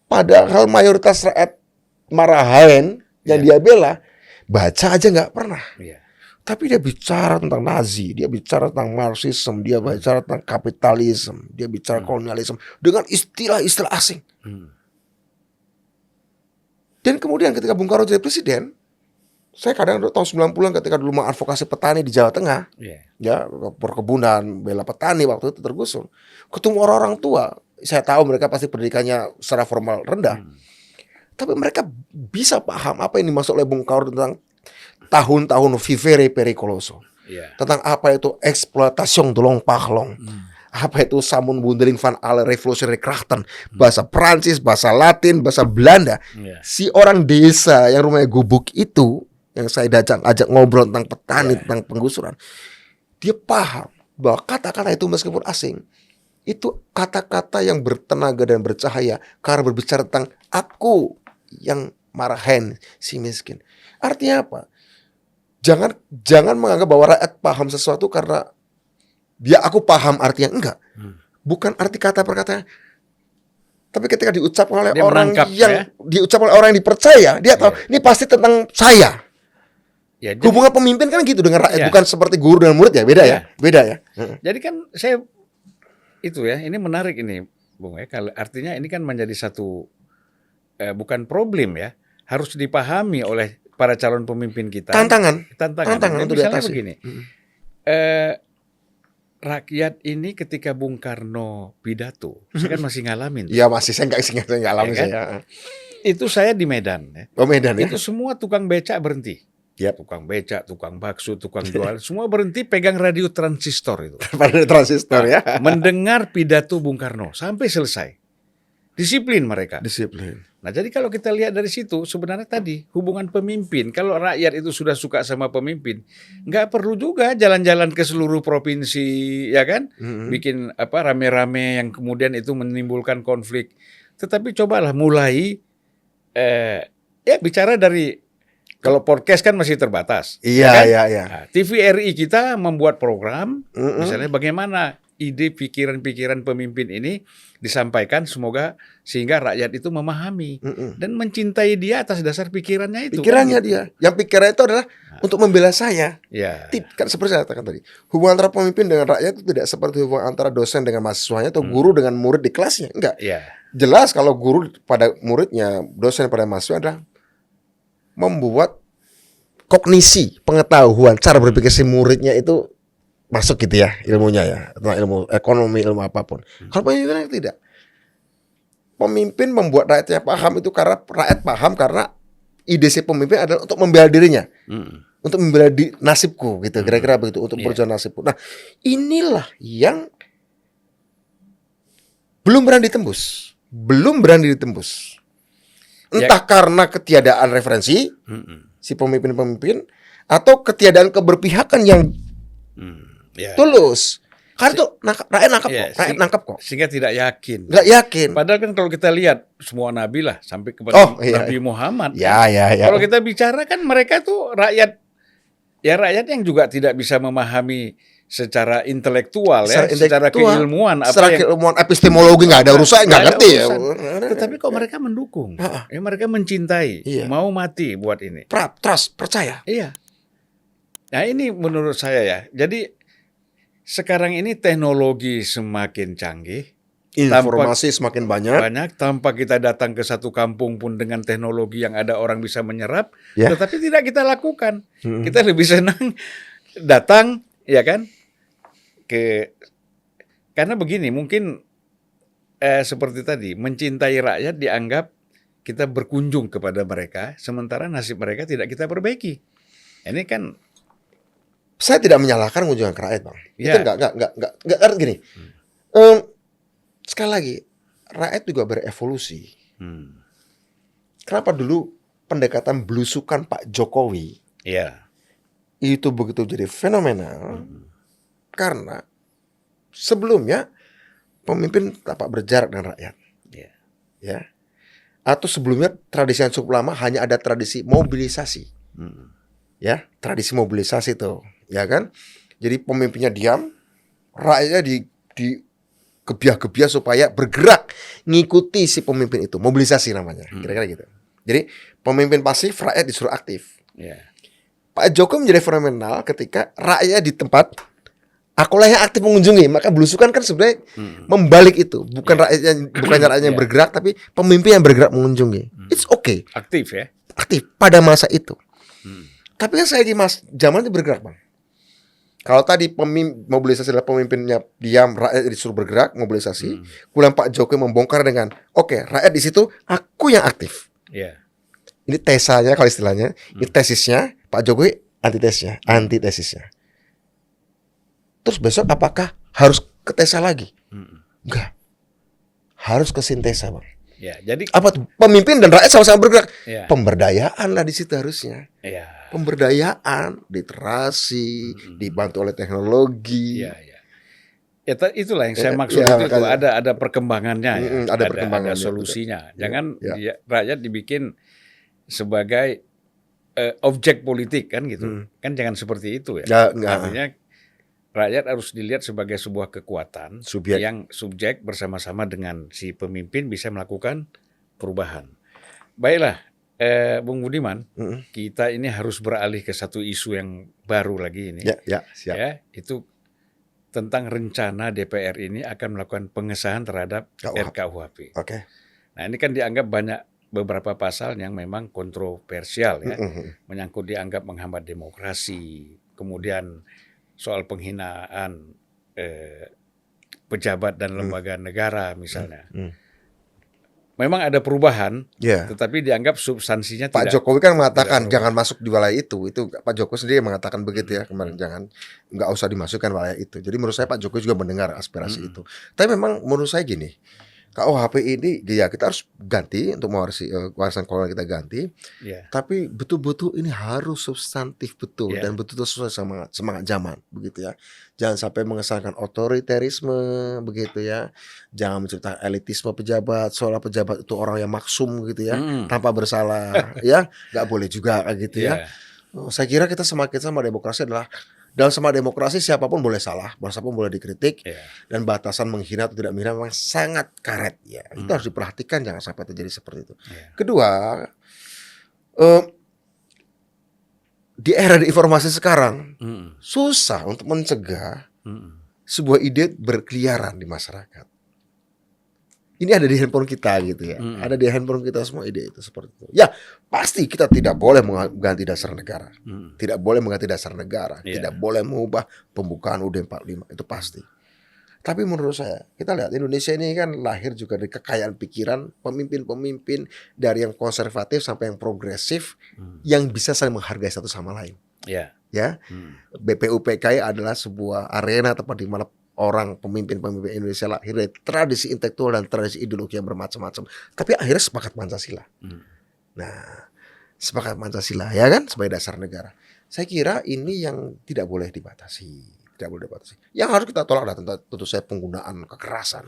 Padahal mayoritas rakyat marahan yang dia bela, baca aja nggak pernah. Tapi dia bicara tentang Nazi, dia bicara tentang Marxisme, dia bicara tentang kapitalisme, dia bicara kolonialisme dengan istilah-istilah asing. Dan kemudian ketika Bung Karno jadi presiden, saya kadang tahun 90-an ketika dulu mengadvokasi petani di Jawa Tengah, ya perkebunan, bela petani waktu itu tergusur. Ketemu orang-orang tua, saya tahu mereka pasti pendidikannya secara formal rendah. Tapi mereka bisa paham apa yang dimaksud oleh Bung Karno tentang tahun-tahun vivere pericoloso. Tentang apa itu eksploitasi dolong pahlong. Apa itu samenbundeling van alle revolutionary krachten, bahasa Prancis, bahasa Latin, bahasa Belanda. Si orang desa yang rumahnya gubuk itu, yang saya ajak ngobrol tentang petani, tentang penggusuran, dia paham bahwa kata-kata itu meskipun asing, itu kata-kata yang bertenaga dan bercahaya karena berbicara tentang aku yang marahan si miskin. Artinya apa? Jangan menganggap bahwa rakyat paham sesuatu karena aku paham artinya, enggak. Bukan arti kata per kata. Tapi ketika diucapkan oleh orang yang diucapkan oleh orang yang dipercaya, dia tahu ini pasti tentang saya. Hubungan pemimpin kan gitu dengan rakyat, bukan seperti guru dengan murid ya, beda ya. Beda ya. Jadi kan saya itu ya, ini menarik ini, Bung ya. Kalau artinya ini kan menjadi satu bukan problem ya, harus dipahami oleh para calon pemimpin kita. Tantangan untuk misalnya begini. Rakyat ini ketika Bung Karno pidato, saya kan masih ngalamin. Iya masih, saya nggak ngalamin kan? Itu saya di Medan. Oh Medan ya. Itu semua tukang becak berhenti. Yap. tukang becak, tukang bakso, tukang jual, semua berhenti pegang radio transistor itu. Pada transistor ya. Mendengar pidato Bung Karno sampai selesai. Disiplin mereka. Disiplin. Nah, jadi kalau kita lihat dari situ, sebenarnya tadi hubungan pemimpin, kalau rakyat itu sudah suka sama pemimpin, nggak perlu juga jalan-jalan ke seluruh provinsi, ya kan? Bikin rame-rame yang kemudian itu menimbulkan konflik. Tetapi cobalah mulai, bicara dari, kalau podcast kan masih terbatas. Iya, kan? iya. Nah, TVRI kita membuat program, misalnya bagaimana ide pikiran-pikiran pemimpin ini disampaikan sehingga rakyat itu memahami dan mencintai dia atas dasar pikirannya itu. Pikirannya kan, dia. Yang pikirannya itu adalah untuk membela saya. Ya. Kan seperti saya katakan tadi. Hubungan antara pemimpin dengan rakyat itu tidak seperti hubungan antara dosen dengan mahasiswanya atau guru dengan murid di kelasnya. Enggak. Ya. Jelas kalau guru pada muridnya, dosen pada mahasiswa adalah membuat kognisi, pengetahuan, cara berpikir si muridnya itu masuk gitu ya, ilmunya ya, tentang ilmu ekonomi, ilmu apapun. Kalau pemimpin tidak. Pemimpin membuat rakyatnya paham itu karena rakyat paham karena ide si pemimpin adalah untuk membela dirinya. Untuk membela nasibku gitu, kira-kira begitu, untuk perjuangan nasibku. Nah, inilah yang belum berani ditembus. Entah karena ketiadaan referensi si pemimpin-pemimpin atau ketiadaan keberpihakan yang tulus. Karena itu rakyat nangkap kok. Sehingga tidak yakin. Nggak yakin. Padahal kan kalau kita lihat semua nabi lah sampai kepada Nabi Muhammad. Ya. Kalau kita bicara kan mereka tuh rakyat yang juga tidak bisa memahami secara intelektual secara keilmuan, epistemologi nggak ada urusan, nggak ngerti ya. Tetapi kok mereka mendukung, mereka mencintai, mau mati buat ini. Trust, percaya. Iya. Nah ini menurut saya ya. Jadi sekarang ini teknologi semakin canggih, informasi semakin banyak. Tanpa kita datang ke satu kampung pun dengan teknologi yang ada orang bisa menyerap, tetapi tidak kita lakukan. Kita lebih senang datang, ya kan? Karena begini, mungkin seperti tadi, mencintai rakyat dianggap kita berkunjung kepada mereka, sementara nasib mereka tidak kita perbaiki. Ini kan saya tidak menyalahkan kunjungan ke rakyat, Bang. Itu enggak gini. Sekali lagi, rakyat juga berevolusi. Kenapa dulu pendekatan belusukan Pak Jokowi itu begitu jadi fenomenal? Karena sebelumnya pemimpin tampak berjarak dengan rakyat. Ya. Atau sebelumnya tradisi yang cukup lama hanya ada tradisi mobilisasi. Ya, tradisi mobilisasi itu, ya kan? Jadi pemimpinnya diam, rakyatnya di gebiah-gebiah supaya bergerak ngikuti si pemimpin itu, mobilisasi namanya, kira-kira gitu. Jadi pemimpin pasif, rakyat disuruh aktif. Pak Jokowi menjadi fenomenal ketika rakyat di tempat, akulah yang aktif mengunjungi. Maka belusukan kan sebenarnya membalik itu, bukan rakyatnya yang bergerak, tapi pemimpin yang bergerak mengunjungi. It's okay. Aktif ya. Aktif pada masa itu. Tapi kan saya di zaman itu bergerak, Bang. Kalau tadi mobilisasi adalah pemimpinnya diam, rakyat disuruh bergerak, mobilisasi. Kemudian Pak Jokowi membongkar dengan, oke, rakyat di situ, aku yang aktif. Ini tesanya kalau istilahnya, ini tesisnya, Pak Jokowi antitesisnya. Terus besok apakah harus ke tesa lagi? Enggak. Harus ke sintesa, Bang. Jadi apa tuh? Pemimpin dan rakyat sama-sama bergerak. Pemberdayaan lah di situ harusnya. Pemberdayaan, literasi, dibantu oleh teknologi. Itulah yang saya maksud itu ada perkembangannya, ada solusinya. Betul. Jangan rakyat dibikin sebagai objek politik kan gitu. Kan jangan seperti itu ya. Artinya rakyat harus dilihat sebagai sebuah kekuatan yang subjek bersama-sama dengan si pemimpin bisa melakukan perubahan. Baiklah, Bung Budiman, kita ini harus beralih ke satu isu yang baru lagi ini. Siap. Itu tentang rencana DPR ini akan melakukan pengesahan terhadap RKUHP. Nah, ini kan dianggap beberapa pasal yang memang kontroversial ya, menyangkut dianggap menghambat demokrasi, kemudian soal penghinaan pejabat dan lembaga negara misalnya. memang ada perubahan, Ya. tetapi dianggap substansinya Pak tidak. Jokowi kan mengatakan tidak jangan masuk di wilayah itu. Itu Pak Jokowi sendiri yang mengatakan begitu ya kemarin, nggak usah dimasukkan wilayah itu. Jadi menurut saya Pak Jokowi juga mendengar aspirasi itu. Tapi memang menurut saya gini, KUHP ini ya kita harus ganti untuk mewarisi warisan kolonial kita ganti. Ya. Tapi betul-betul ini harus substantif betul Ya. dan betul-betul sesuai semangat zaman begitu ya. Jangan sampai mengesankan otoriterisme begitu ya. Jangan menciptakan elitisme pejabat, seolah pejabat itu orang yang maksum gitu ya, tanpa bersalah ya. Nggak boleh juga kayak gitu ya. Saya kira kita semakin sama demokrasi adalah dalam semangat demokrasi siapapun boleh salah, siapapun boleh dikritik, dan batasan menghina atau tidak menghina memang sangat karet ya. Itu harus diperhatikan jangan sampai terjadi seperti itu. Kedua, di era informasi sekarang susah untuk mencegah sebuah ide berkeliaran di masyarakat. Ini ada di handphone kita gitu ya. Ada di handphone kita semua ide itu seperti itu. Ya, pasti kita tidak boleh mengganti dasar negara. Tidak boleh mengganti dasar negara. Tidak boleh mengubah pembukaan UUD 45. Itu pasti. Tapi menurut saya, kita lihat Indonesia ini kan lahir juga dari kekayaan pikiran, pemimpin-pemimpin dari yang konservatif sampai yang progresif yang bisa saling menghargai satu sama lain. Ya. BPUPKI adalah sebuah arena tempat di mana orang pemimpin-pemimpin Indonesia lahir dari tradisi intelektual dan tradisi ideologi yang bermacam-macam. Tapi akhirnya sepakat Pancasila. Nah, sepakat Pancasila ya kan sebagai dasar negara. Saya kira ini yang tidak boleh dibatasi. Tidak boleh dibatasi. Yang harus kita tolak adalah tentu saya penggunaan kekerasan.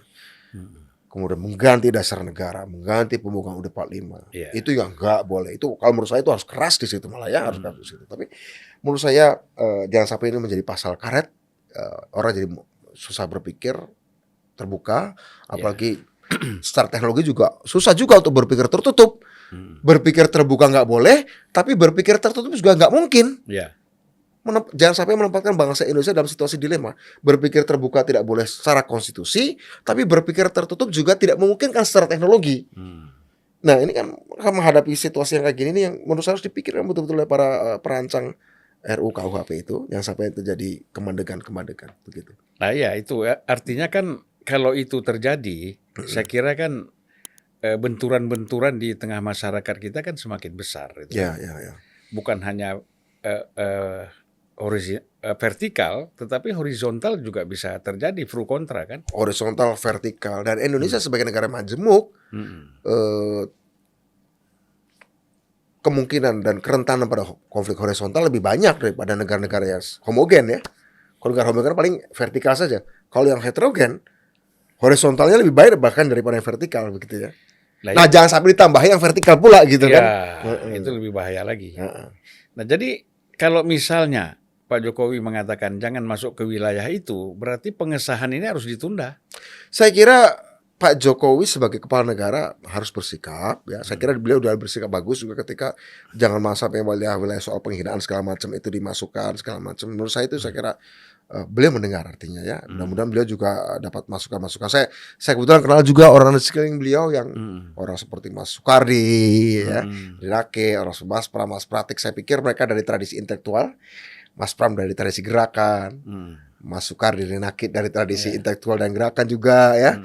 Kemudian mengganti dasar negara, mengganti pembukaan UUD 45. Itu yang enggak boleh. Itu kalau menurut saya itu harus keras di situ malah ya, harus keras di situ. Tapi menurut saya jangan sampai ini menjadi pasal karet. Orang jadi susah berpikir terbuka, apalagi secara teknologi juga susah juga untuk berpikir tertutup. Berpikir terbuka nggak boleh, tapi berpikir tertutup juga nggak mungkin. Jangan sampai menempatkan bangsa Indonesia dalam situasi dilema. Berpikir terbuka tidak boleh secara konstitusi, tapi berpikir tertutup juga tidak memungkinkan secara teknologi. Nah ini kan menghadapi situasi yang kayak gini nih yang menurut saya harus dipikirkan betul-betul oleh para perancang RUU KUHP itu, yang sampai terjadi kemandegan begitu. Nah ya itu artinya kan kalau itu terjadi, saya kira kan benturan-benturan di tengah masyarakat kita kan semakin besar. Itu. Ya. Bukan hanya vertikal, tetapi horizontal juga bisa terjadi pro kontra kan. Horizontal, vertikal, dan Indonesia sebagai negara majemuk, kemungkinan dan kerentanan pada konflik horizontal lebih banyak daripada negara-negara yang homogen ya. Kalau negara homogen paling vertikal saja. Kalau yang heterogen, horizontalnya lebih baik bahkan daripada yang vertikal begitu ya. Nah jangan sampai ditambahin yang vertikal pula gitu kan. Itu lebih bahaya lagi. Nah jadi kalau misalnya Pak Jokowi mengatakan jangan masuk ke wilayah itu, berarti pengesahan ini harus ditunda. Saya kira Pak Jokowi sebagai kepala negara harus bersikap ya. Saya kira beliau sudah bersikap bagus juga ketika jangan sampai wilayah soal penghinaan segala macam itu dimasukkan segala macam. Menurut saya itu saya kira beliau mendengar artinya ya. Mudah-mudahan beliau juga dapat masukan-masukan. Saya kebetulan kenal juga orang di sekeliling beliau yang orang seperti Mas Soekardi ya, Rinake, orang seperti Mas Pratik. Saya pikir mereka dari tradisi intelektual, Mas Pram dari tradisi gerakan. Mas Soekardi dari tradisi intelektual dan gerakan juga ya.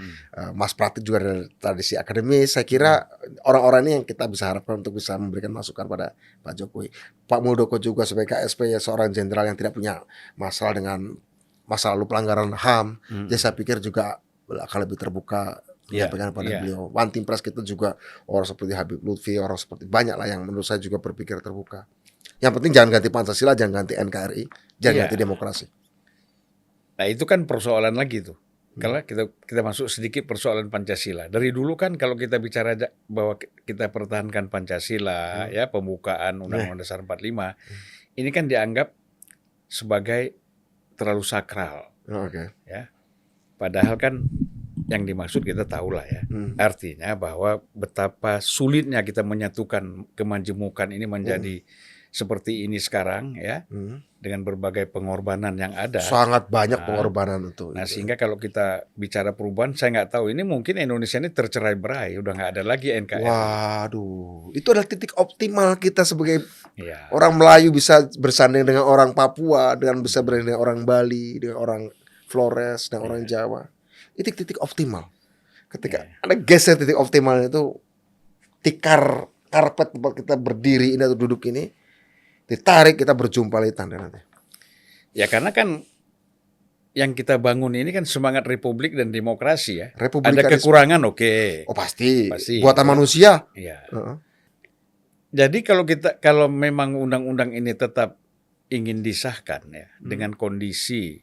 Mas Pratik juga dari tradisi akademis. Saya kira orang-orang ini yang kita bisa harapkan untuk bisa memberikan masukan pada Pak Jokowi. Pak Muldoko juga sebagai KSP ya, seorang jenderal yang tidak punya masalah dengan masa lalu pelanggaran HAM. Jadi saya pikir juga akan lebih terbuka menyampaikan pada beliau. One Team Press kita juga orang seperti Habib Lutfi, orang seperti banyak lah yang menurut saya juga berpikir terbuka. Yang penting jangan ganti Pancasila, jangan ganti NKRI, jangan ganti demokrasi. Nah itu kan persoalan lagi tuh. Kalau kita masuk sedikit persoalan Pancasila. Dari dulu kan kalau kita bicara bahwa kita pertahankan Pancasila, ya pembukaan Undang-Undang Dasar 45, ini kan dianggap sebagai terlalu sakral. Ya. Padahal kan yang dimaksud kita tahu lah ya. Artinya bahwa betapa sulitnya kita menyatukan kemajemukan ini menjadi seperti ini sekarang ya, dengan berbagai pengorbanan yang ada. Sangat banyak pengorbanan itu. Nah sehingga kalau kita bicara perubahan, saya nggak tahu ini mungkin Indonesia ini tercerai-berai, udah nggak ada lagi NKRI. Waduh, itu adalah titik optimal kita sebagai orang Melayu bisa bersanding dengan orang Papua, dengan bisa bersanding dengan orang Bali, dengan orang Flores, dan orang Jawa. Itu titik optimal. Ketika ada geser titik optimal itu, tikar karpet tempat kita berdiri ini atau duduk ini, ditarik kita berjumpa lagi tanda nanti. Ya karena kan yang kita bangun ini kan semangat republik dan demokrasi ya. Ada Republikanisme. kekurangan oke. Oh pasti. Pasti. Buatan manusia. Iya. Heeh. Jadi kalau memang undang-undang ini tetap ingin disahkan ya dengan kondisi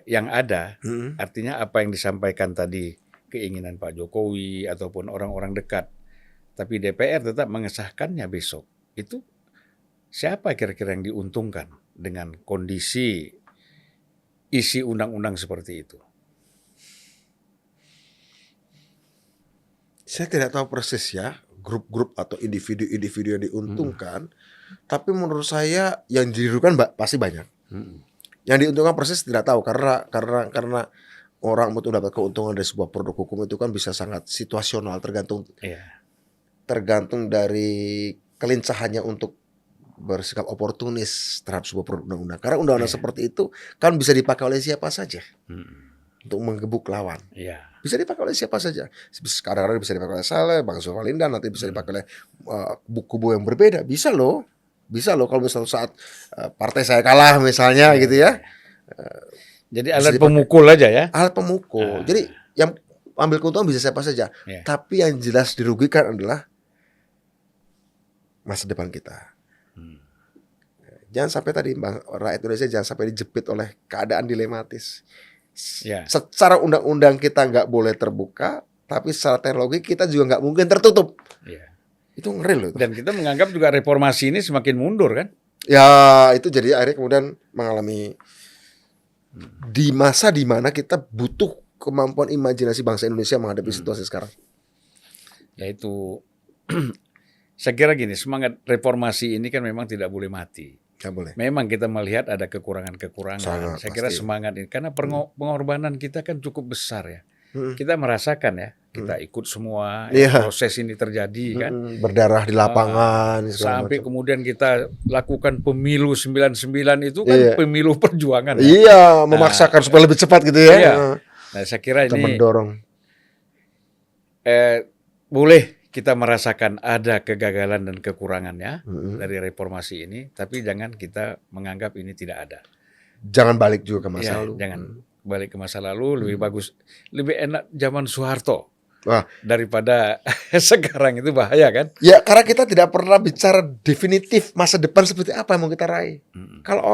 yang ada, artinya apa yang disampaikan tadi keinginan Pak Jokowi ataupun orang-orang dekat, tapi DPR tetap mengesahkannya besok, itu siapa kira-kira yang diuntungkan dengan kondisi isi undang-undang seperti itu? Saya tidak tahu persis ya grup-grup atau individu-individu yang diuntungkan, tapi menurut saya yang dirugikan pasti banyak. Yang diuntungkan persis tidak tahu karena orang untuk dapat keuntungan dari sebuah produk hukum itu kan bisa sangat situasional, tergantung dari kelincahannya untuk bersikap oportunis terhadap sebuah produk undang-undang. Karena undang-undang seperti itu kan bisa dipakai oleh siapa saja untuk menggebuk lawan. Bisa dipakai oleh siapa saja. Sekarang bisa dipakai oleh Saleh, Bang Zulfalindan, nanti bisa dipakai oleh kubu yang berbeda. Bisa loh kalau misalnya saat partai saya kalah misalnya gitu ya. Jadi alat pemukul aja ya. Alat pemukul. Jadi yang ambil keuntungan bisa siapa saja. Tapi yang jelas dirugikan adalah masa depan kita. Jangan sampai tadi rakyat Indonesia jangan sampai dijepit oleh keadaan dilematis. Secara undang-undang kita nggak boleh terbuka, tapi secara teknologi kita juga nggak mungkin tertutup. Itu ngeri loh. Dan kita menganggap juga reformasi ini semakin mundur kan? Ya itu jadi akhirnya kemudian mengalami di masa di mana kita butuh kemampuan imajinasi bangsa Indonesia menghadapi situasi sekarang. Yaitu saya kira gini, semangat reformasi ini kan memang tidak boleh mati. Nggak boleh. Memang kita melihat ada kekurangan-kekurangan. Saya kira semangat ini karena pengorbanan kita kan cukup besar ya. Kita merasakan ya, kita ikut semua proses ini terjadi kan. Berdarah di lapangan. Sampai kemudian kita lakukan pemilu 99 itu kan pemilu perjuangan. Memaksakan supaya lebih cepat gitu ya. Nah saya kira kita ini mendorong. Boleh kita merasakan ada kegagalan dan kekurangannya dari reformasi ini, tapi jangan kita menganggap ini tidak ada. Jangan balik juga ke masa lalu. Jangan balik ke masa lalu, lebih bagus, lebih enak zaman Soeharto daripada sekarang, itu bahaya kan? Ya karena kita tidak pernah bicara definitif masa depan seperti apa yang mau kita raih. Kalau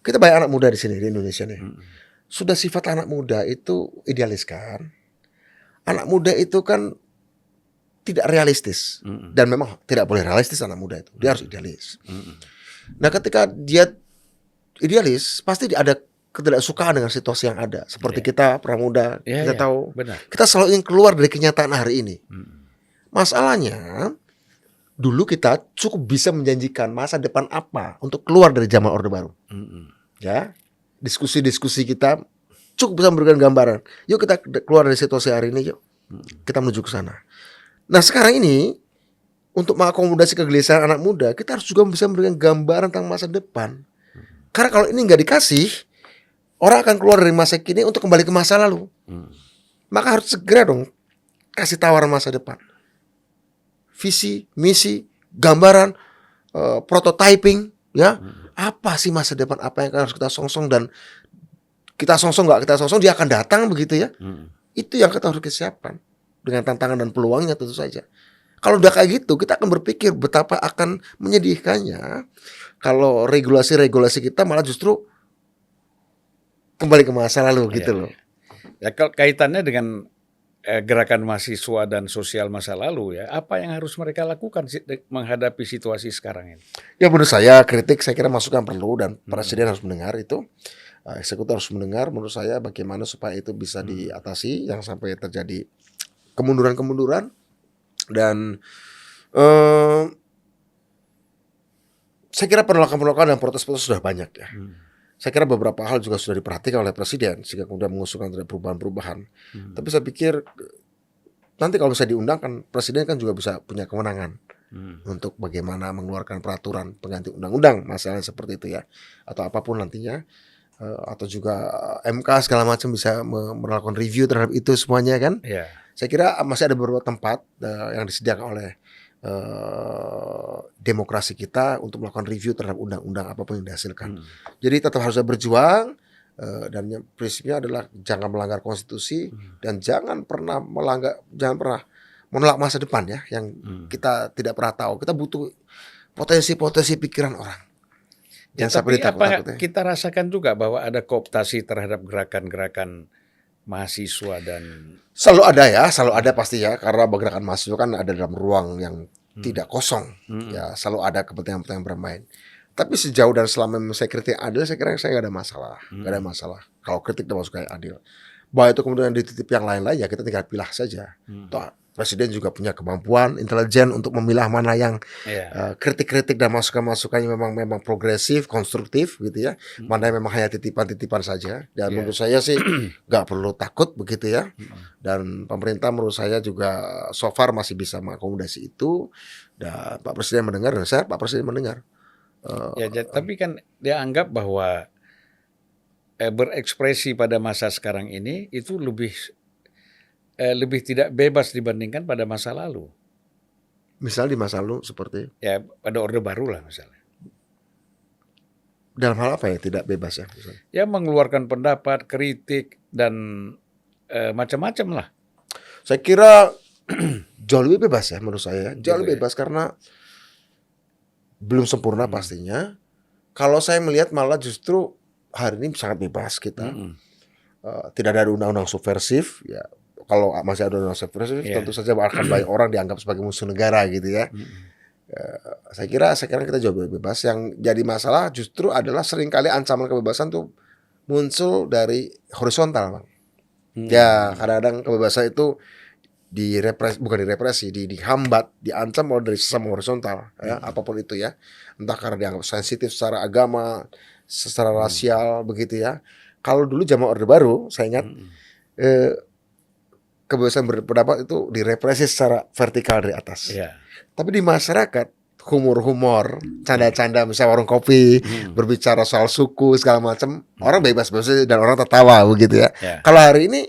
kita banyak anak muda di sini di Indonesia nih, sudah sifat anak muda itu idealis kan? Anak muda itu kan tidak realistis dan memang tidak boleh realistis anak muda itu, dia harus idealis. Nah ketika dia idealis pasti ada ketidaksukaan dengan situasi yang ada. Seperti kita pramuda, kita tahu kita selalu ingin keluar dari kenyataan hari ini. Masalahnya dulu kita cukup bisa menjanjikan masa depan apa untuk keluar dari zaman Orde Baru. Ya, diskusi-diskusi kita cukup bisa memberikan gambaran. Yuk kita keluar dari situasi hari ini, yuk kita menuju ke sana. Nah sekarang ini untuk mengakomodasi kegelisahan anak muda, kita harus juga bisa memberikan gambaran tentang masa depan. Karena kalau ini nggak dikasih, orang akan keluar dari masa kini untuk kembali ke masa lalu. Maka harus segera dong kasih tawaran masa depan, visi, misi, gambaran, prototyping, ya apa sih masa depan, apa yang harus kita songsong, dan kita songsong nggak kita songsong dia akan datang begitu ya. Itu yang kita harus siapkan dengan tantangan dan peluangnya tentu saja. Kalau udah kayak gitu, kita akan berpikir betapa akan menyedihkannya kalau regulasi-regulasi kita malah justru kembali ke masa lalu gitu loh. Ya kalau kaitannya dengan gerakan mahasiswa dan sosial masa lalu ya, apa yang harus mereka lakukan menghadapi situasi sekarang ini? Ya menurut saya kritik, saya kira masukan perlu dan presiden harus mendengar itu. Eksekutif harus mendengar menurut saya bagaimana supaya itu bisa diatasi, yang sampai terjadi kemunduran-kemunduran. Dan saya kira penolakan-penolakan dan protes-protes sudah banyak ya. Saya kira beberapa hal juga sudah diperhatikan oleh presiden sehingga kemudian mengusulkan perubahan-perubahan. Tapi saya pikir nanti kalau misalnya diundang kan presiden kan juga bisa punya kewenangan untuk bagaimana mengeluarkan peraturan pengganti undang-undang, masalah seperti itu ya, atau apapun nantinya. atau juga MK segala macam bisa melakukan review terhadap itu semuanya kan. Ya. Saya kira masih ada beberapa tempat yang disediakan oleh demokrasi kita untuk melakukan review terhadap undang-undang apapun yang dihasilkan. Jadi tetap harus berjuang dan prinsipnya adalah jangan melanggar konstitusi dan jangan pernah menolak masa depan ya yang kita tidak pernah tahu. Kita butuh potensi-potensi pikiran orang. Ya, Jangan sampai tapi apa ditakut-takutin. kita rasakan juga bahwa ada kooptasi terhadap gerakan-gerakan mahasiswa dan Selalu ada ya, selalu ada pasti ya, karena gerakan mahasiswa kan ada dalam ruang yang tidak kosong, ya selalu ada kepentingan-kepentingan bermain. Tapi sejauh dan selama saya kritik adil, saya kira saya nggak ada masalah, nggak ada masalah. Kalau kritik dan masuk kayak adil, bahwa itu kemudian dititip yang lain-lain ya kita tinggal pilah saja. Toh, Presiden juga punya kemampuan intelijen untuk memilah mana yang kritik-kritik dan masukan-masukannya memang progresif, konstruktif gitu ya. Mana yang memang hanya titipan-titipan saja. Dan menurut saya sih nggak perlu takut begitu ya. Dan pemerintah menurut saya juga so far masih bisa mengakomodasi itu. Dan Pak Presiden mendengar dan saya Pak Presiden mendengar. Tapi kan dia anggap bahwa berekspresi pada masa sekarang ini itu lebih tidak bebas dibandingkan pada masa lalu. Misal di masa lalu seperti Ya pada Orde Baru lah misalnya. dalam hal apa ya tidak bebas ya misalnya? Ya mengeluarkan pendapat, kritik dan macam-macam lah. Saya kira jauh lebih bebas ya menurut saya. Jauh lebih bebas karena belum sempurna pastinya. Kalau saya melihat malah justru hari ini sangat bebas kita. Tidak ada undang-undang subversif ya. Kalau masih ada undang-undang subversif tentu saja akan banyak orang dianggap sebagai musuh negara gitu ya. Saya kira sekarang kita jauh lebih bebas. Yang jadi masalah justru adalah seringkali ancaman kebebasan tuh muncul dari horizontal, Bang. Ya kadang-kadang kebebasan itu dihambat, diancam oleh dari sesama horizontal ya, apapun itu ya. Entah karena dianggap sensitif secara agama, secara rasial begitu ya. Kalau dulu zaman Orde Baru, saya ingat kebebasan berpendapat itu direpresi secara vertikal dari atas. Tapi di masyarakat humor-humor, canda-canda misalnya warung kopi, berbicara soal suku segala macam, orang bebas-bebas dan orang tertawa begitu ya. Kalau hari ini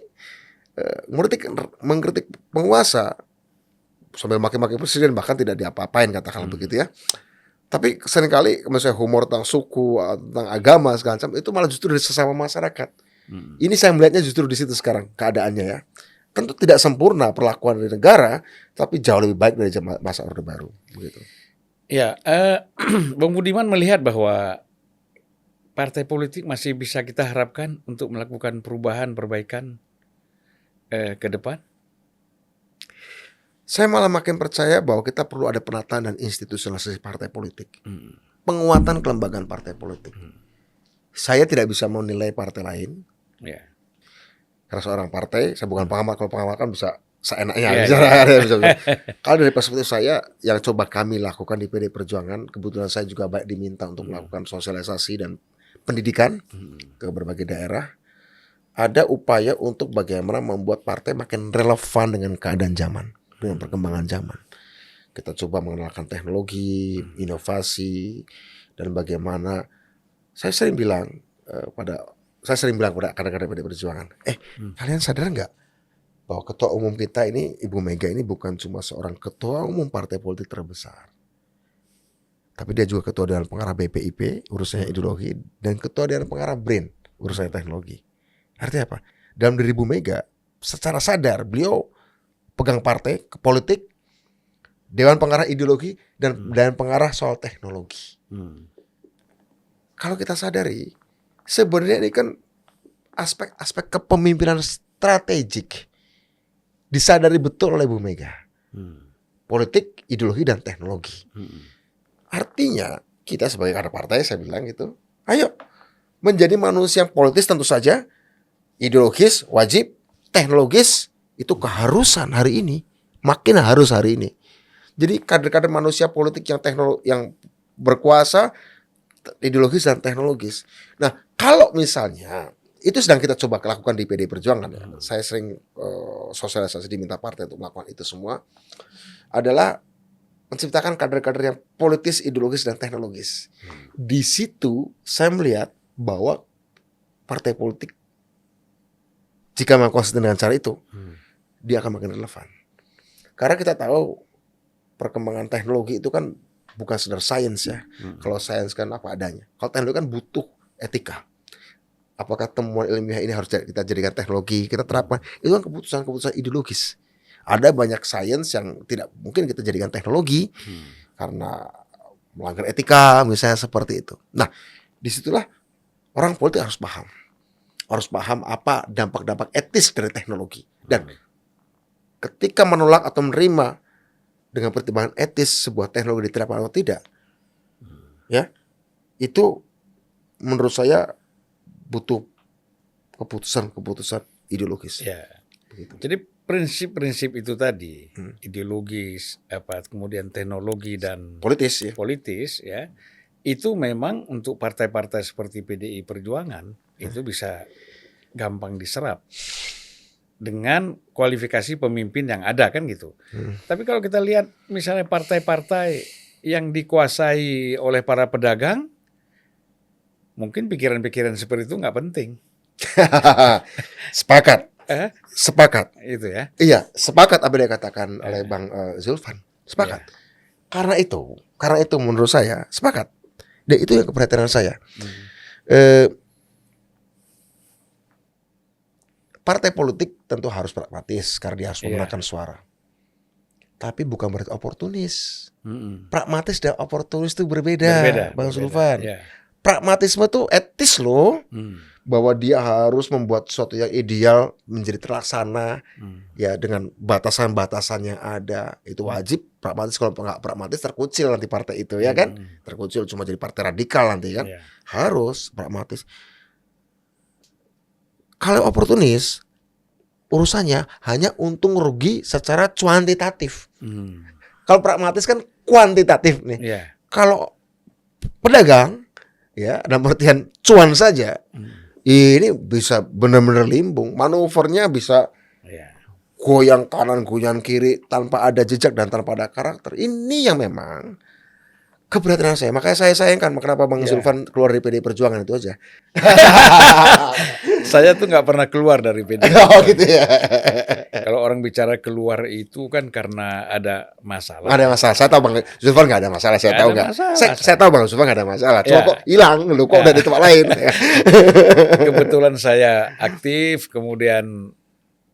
mengkritik penguasa sambil maki-maki presiden bahkan tidak diapa-apain katakanlah begitu ya. Tapi seringkali misalnya humor tentang suku, tentang agama segala macam itu malah justru dari sesama masyarakat. Ini saya melihatnya justru di situ sekarang keadaannya ya. Tentu tidak sempurna perlakuan dari negara, tapi jauh lebih baik dari masa Orde Baru begitu. Ya, Bang Budiman melihat bahwa partai politik masih bisa kita harapkan untuk melakukan perubahan, perbaikan ke depan? Saya malah makin percaya bahwa kita perlu ada penataan dan institusionalisasi partai politik. Penguatan kelembagaan partai politik. Saya tidak bisa menilai partai lain. Karena seorang partai, saya bukan pengamat. Kalau pengamat kan bisa seenaknya. Kalau dari perspektif saya, yang coba kami lakukan di PD Perjuangan, kebetulan saya juga baik diminta untuk melakukan sosialisasi dan pendidikan ke berbagai daerah. Ada upaya untuk bagaimana membuat partai makin relevan dengan keadaan zaman, dengan perkembangan zaman. Kita coba mengenalkan teknologi, inovasi, dan bagaimana saya sering bilang pada kader-kader PD Perjuangan, kalian sadar nggak bahwa ketua umum kita ini, Ibu Mega ini bukan cuma seorang ketua umum partai politik terbesar, tapi dia juga ketua dewan pengarah BPIP, urusannya ideologi, dan ketua dewan pengarah BRIN, urusannya teknologi. Artinya apa? Dalam diri Ibu Mega, secara sadar beliau pegang partai, ke politik, dewan pengarah ideologi, dan dewan pengarah soal teknologi. Kalau kita sadari, sebenarnya ini kan aspek-aspek kepemimpinan strategik disadari betul oleh Bu Mega. Politik, ideologi, dan teknologi. Artinya kita sebagai kader partai, saya bilang gitu, ayo menjadi manusia yang politis tentu saja, ideologis wajib, teknologis itu keharusan hari ini, makin harus hari ini. Jadi kader-kader manusia politik yang berkuasa, ideologis dan teknologis. Nah, kalau misalnya itu sedang kita coba lakukan di PD Perjuangan ya. Saya sering sosialisasi diminta partai untuk melakukan itu semua, adalah menciptakan kader-kader yang politis, ideologis dan teknologis. Di situ saya melihat bahwa partai politik jika mengkonsisten dengan cara itu, dia akan makin relevan. Karena kita tahu perkembangan teknologi itu kan bukan sekedar sains ya. Kalau sains kan apa adanya. Kalau teknologi kan butuh etika. Apakah temuan ilmiah ini harus kita jadikan teknologi, kita terapkan? Itu kan keputusan-keputusan ideologis. Ada banyak sains yang tidak mungkin kita jadikan teknologi karena melanggar etika, misalnya seperti itu. Nah, disitulah orang politik harus paham. Harus paham apa dampak-dampak etis dari teknologi. Dan ketika menolak atau menerima dengan pertimbangan etis sebuah teknologi diterapkan atau tidak, ya, itu menurut saya butuh keputusan-keputusan ideologis. Ya. Begitu. Jadi prinsip-prinsip itu tadi, ideologis, kemudian teknologi dan politis ya, itu memang untuk partai-partai seperti PDI Perjuangan itu bisa gampang diserap dengan kualifikasi pemimpin yang ada kan gitu. Tapi kalau kita lihat misalnya partai-partai yang dikuasai oleh para pedagang, mungkin pikiran-pikiran seperti itu nggak penting. Sepakat. Sepakat. Itu ya. Iya, sepakat apa yang dikatakan oleh Bang Zulfan. Sepakat. Karena itu menurut saya sepakat. Dan itu yang keperhatian saya. Partai politik tentu harus pragmatis karena dia harus memenangkan suara. Tapi bukan berarti oportunis. Pragmatis dan oportunis itu berbeda, Bang Zulfan. Pragmatisme itu etis loh. Bahwa dia harus membuat sesuatu yang ideal menjadi terlaksana, ya dengan batasan-batasan yang ada. Itu wajib pragmatis. Kalau nggak pragmatis terkucil nanti partai itu, ya kan? Terkucil cuma jadi partai radikal nanti kan. Harus pragmatis. Kalau oportunis, urusannya hanya untung rugi secara kuantitatif. Kalau pragmatis kan kuantitatif nih. Kalau pedagang, ya dalam artian cuan saja, ini bisa benar-benar limbung. Manuvernya bisa goyang kanan, goyang kiri tanpa ada jejak dan tanpa ada karakter. Ini yang memang keberatan saya. Makanya saya sayangkan kenapa Bang Zulfan keluar dari PDI Perjuangan itu aja. Saya tuh nggak pernah keluar dari PDI. Oh gitu ya. Kalau orang bicara keluar itu kan karena ada masalah. Ada masalah. Saya tahu Bang Zulfan nggak ada masalah. Saya tahu nggak. Saya tahu Bang Zulfan nggak ada masalah. Cuma kok hilang, lu kok udah di tempat lain. Kebetulan saya aktif, kemudian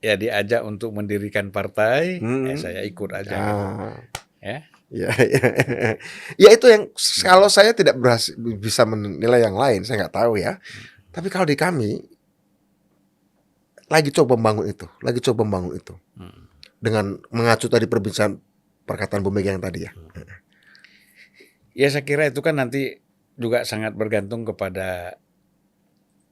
ya diajak untuk mendirikan partai, saya ikut aja. Ya itu yang kalau saya tidak bisa menilai yang lain, saya nggak tahu ya. Tapi kalau di kami lagi coba membangun itu, dengan mengacu tadi perbincangan perkataan Bu Mega yang tadi ya. Ya saya kira itu kan nanti juga sangat bergantung kepada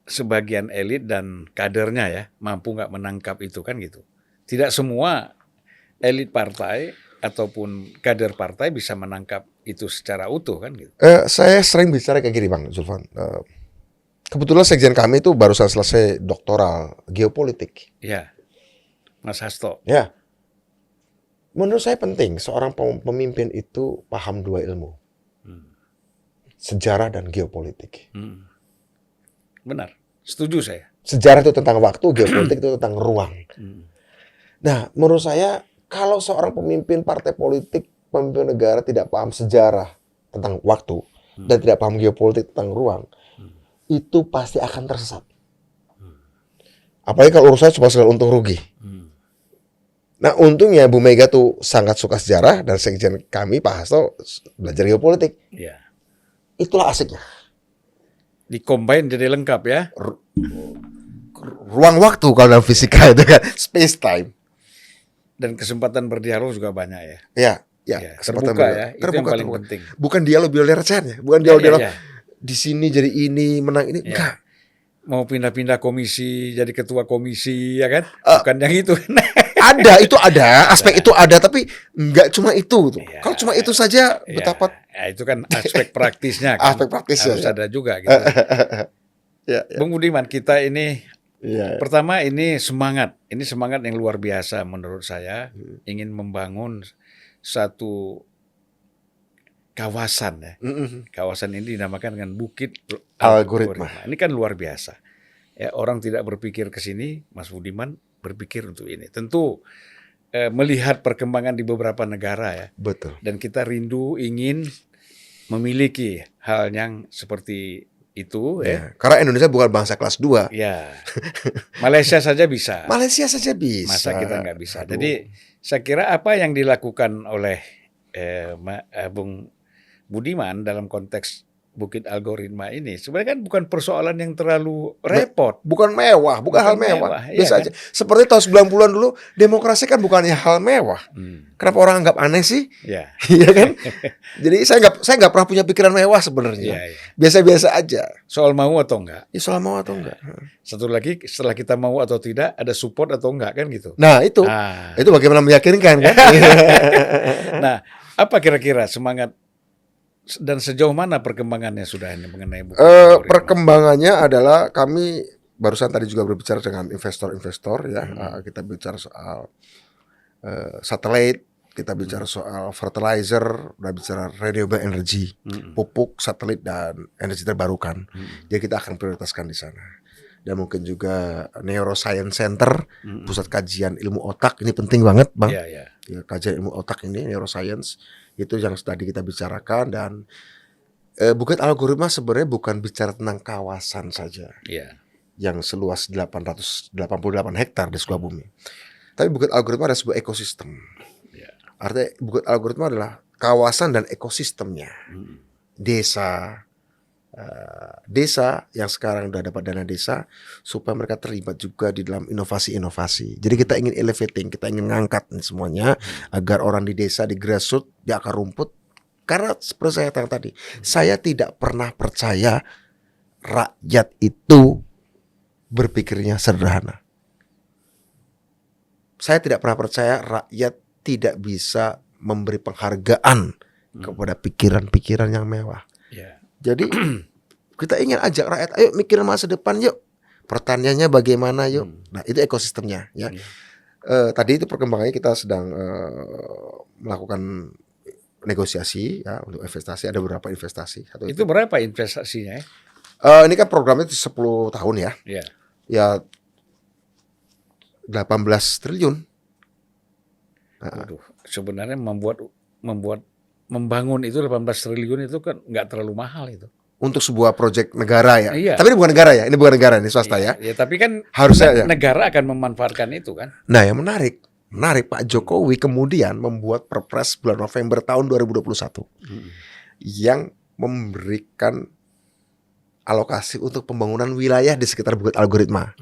sebagian elit dan kadernya ya, mampu nggak menangkap itu kan gitu. Tidak semua elit partai ataupun kader partai bisa menangkap itu secara utuh kan gitu. Saya sering bicara kayak gini Bang Zulfan. Kebetulan sekjen kami itu barusan selesai doktoral geopolitik. Ya, Mas Hasto. Ya, menurut saya penting seorang pemimpin itu paham dua ilmu, sejarah dan geopolitik. Benar, setuju saya. Sejarah itu tentang waktu, geopolitik itu tentang ruang. Nah, menurut saya kalau seorang pemimpin partai politik, pemimpin negara tidak paham sejarah tentang waktu dan tidak paham geopolitik tentang ruang, itu pasti akan tersesat. Apalagi kalau urusannya cuma sekedar untung rugi. Nah, untungnya Bu Mega tuh sangat suka sejarah dan sekjen kami Pak Hasto belajar geopolitik. Ya. Itulah asiknya. Dicombine jadi lengkap ya. Ruang waktu kalau dalam fisika itu kan space time. Dan kesempatan berdialog juga banyak ya. Ya, kesempatan terbuka ya. Itu yang paling penting. Bukan dialog receh ya, bukan dialog di sini jadi ini menang ini enggak. Mau pindah-pindah komisi jadi ketua komisi ya kan? Bukan yang itu. Ada aspek itu ada, tapi enggak cuma itu tuh. Kalau cuma itu saja betapa itu kan aspek praktisnya kan. Aspek praktisnya harus ada juga gitu. Bung Budiman, kita ini pertama ini semangat yang luar biasa menurut saya, ingin membangun satu kawasan ya. Kawasan ini dinamakan dengan Bukit Algoritma. Ini kan luar biasa. ya orang tidak berpikir ke sini, Mas Budiman berpikir untuk ini. Tentu melihat perkembangan di beberapa negara ya, Betul. dan kita rindu ingin memiliki hal yang seperti itu ya. Karena Indonesia bukan bangsa kelas 2. Ya, Malaysia saja bisa. Malaysia saja bisa. Masa kita nggak bisa. Aduh. Jadi saya kira apa yang dilakukan oleh Bung Budiman dalam konteks Bukit Algoritma ini sebenarnya kan bukan persoalan yang terlalu repot. Bukan mewah, bukan hal mewah. Biasa iya aja. Seperti tahun 90-an dulu, demokrasi kan bukannya hal mewah. Kenapa orang anggap aneh sih? Ya. Iya kan? Jadi saya nggak pernah punya pikiran mewah sebenarnya. Ya. Biasa-biasa aja. Soal mau atau enggak. Ya soal mau atau enggak. Satu lagi, setelah kita mau atau tidak, ada support atau enggak kan gitu. Nah itu bagaimana meyakinkan kan? Nah, apa kira-kira semangat dan sejauh mana perkembangannya sudah ini mengenai Bukit Algoritma? Perkembangannya adalah kami barusan tadi juga berbicara dengan investor-investor ya. Kita bicara soal satelit, kita bicara soal fertilizer, udah bicara renewable energy, pupuk, satelit dan energi terbarukan. Jadi kita akan prioritaskan di sana. Dan mungkin juga neuroscience center, pusat kajian ilmu otak, ini penting banget, Bang. Ya, kajian ilmu otak ini neuroscience itu yang tadi kita bicarakan. Dan Bukit Algoritma sebenarnya bukan bicara tentang kawasan saja yang seluas 888 hektar di Sukabumi, tapi Bukit Algoritma adalah sebuah ekosistem. Artinya Bukit Algoritma adalah kawasan dan ekosistemnya. Desa yang sekarang udah dapat dana desa supaya mereka terlibat juga di dalam inovasi-inovasi. Jadi kita ingin elevating, kita ingin ngangkat semuanya agar orang di desa, di grassroots, di akar rumput. Karena seperti saya katakan tadi, saya tidak pernah percaya rakyat itu berpikirnya sederhana. Saya tidak pernah percaya rakyat tidak bisa memberi penghargaan kepada pikiran-pikiran yang mewah. Jadi kita ingin ajak rakyat, ayo mikirin masa depan yuk. Pertaniannya bagaimana yuk. Nah itu ekosistemnya ya. Tadi itu perkembangannya kita sedang melakukan negosiasi ya untuk investasi. Ada beberapa investasi. Itu berapa investasinya? Ini kan programnya 10 tahun ya. Ya 18 triliun. Aduh, sebenarnya membangun itu 18 triliun itu kan nggak terlalu mahal itu. Untuk sebuah proyek negara ya. Tapi ini bukan negara ya, ini bukan negara, ini swasta ya. Tapi kan harusnya negara akan memanfaatkan itu kan. Nah yang menarik Pak Jokowi kemudian membuat Perpres bulan November tahun 2021 yang memberikan alokasi untuk pembangunan wilayah di sekitar Bukit Algoritma.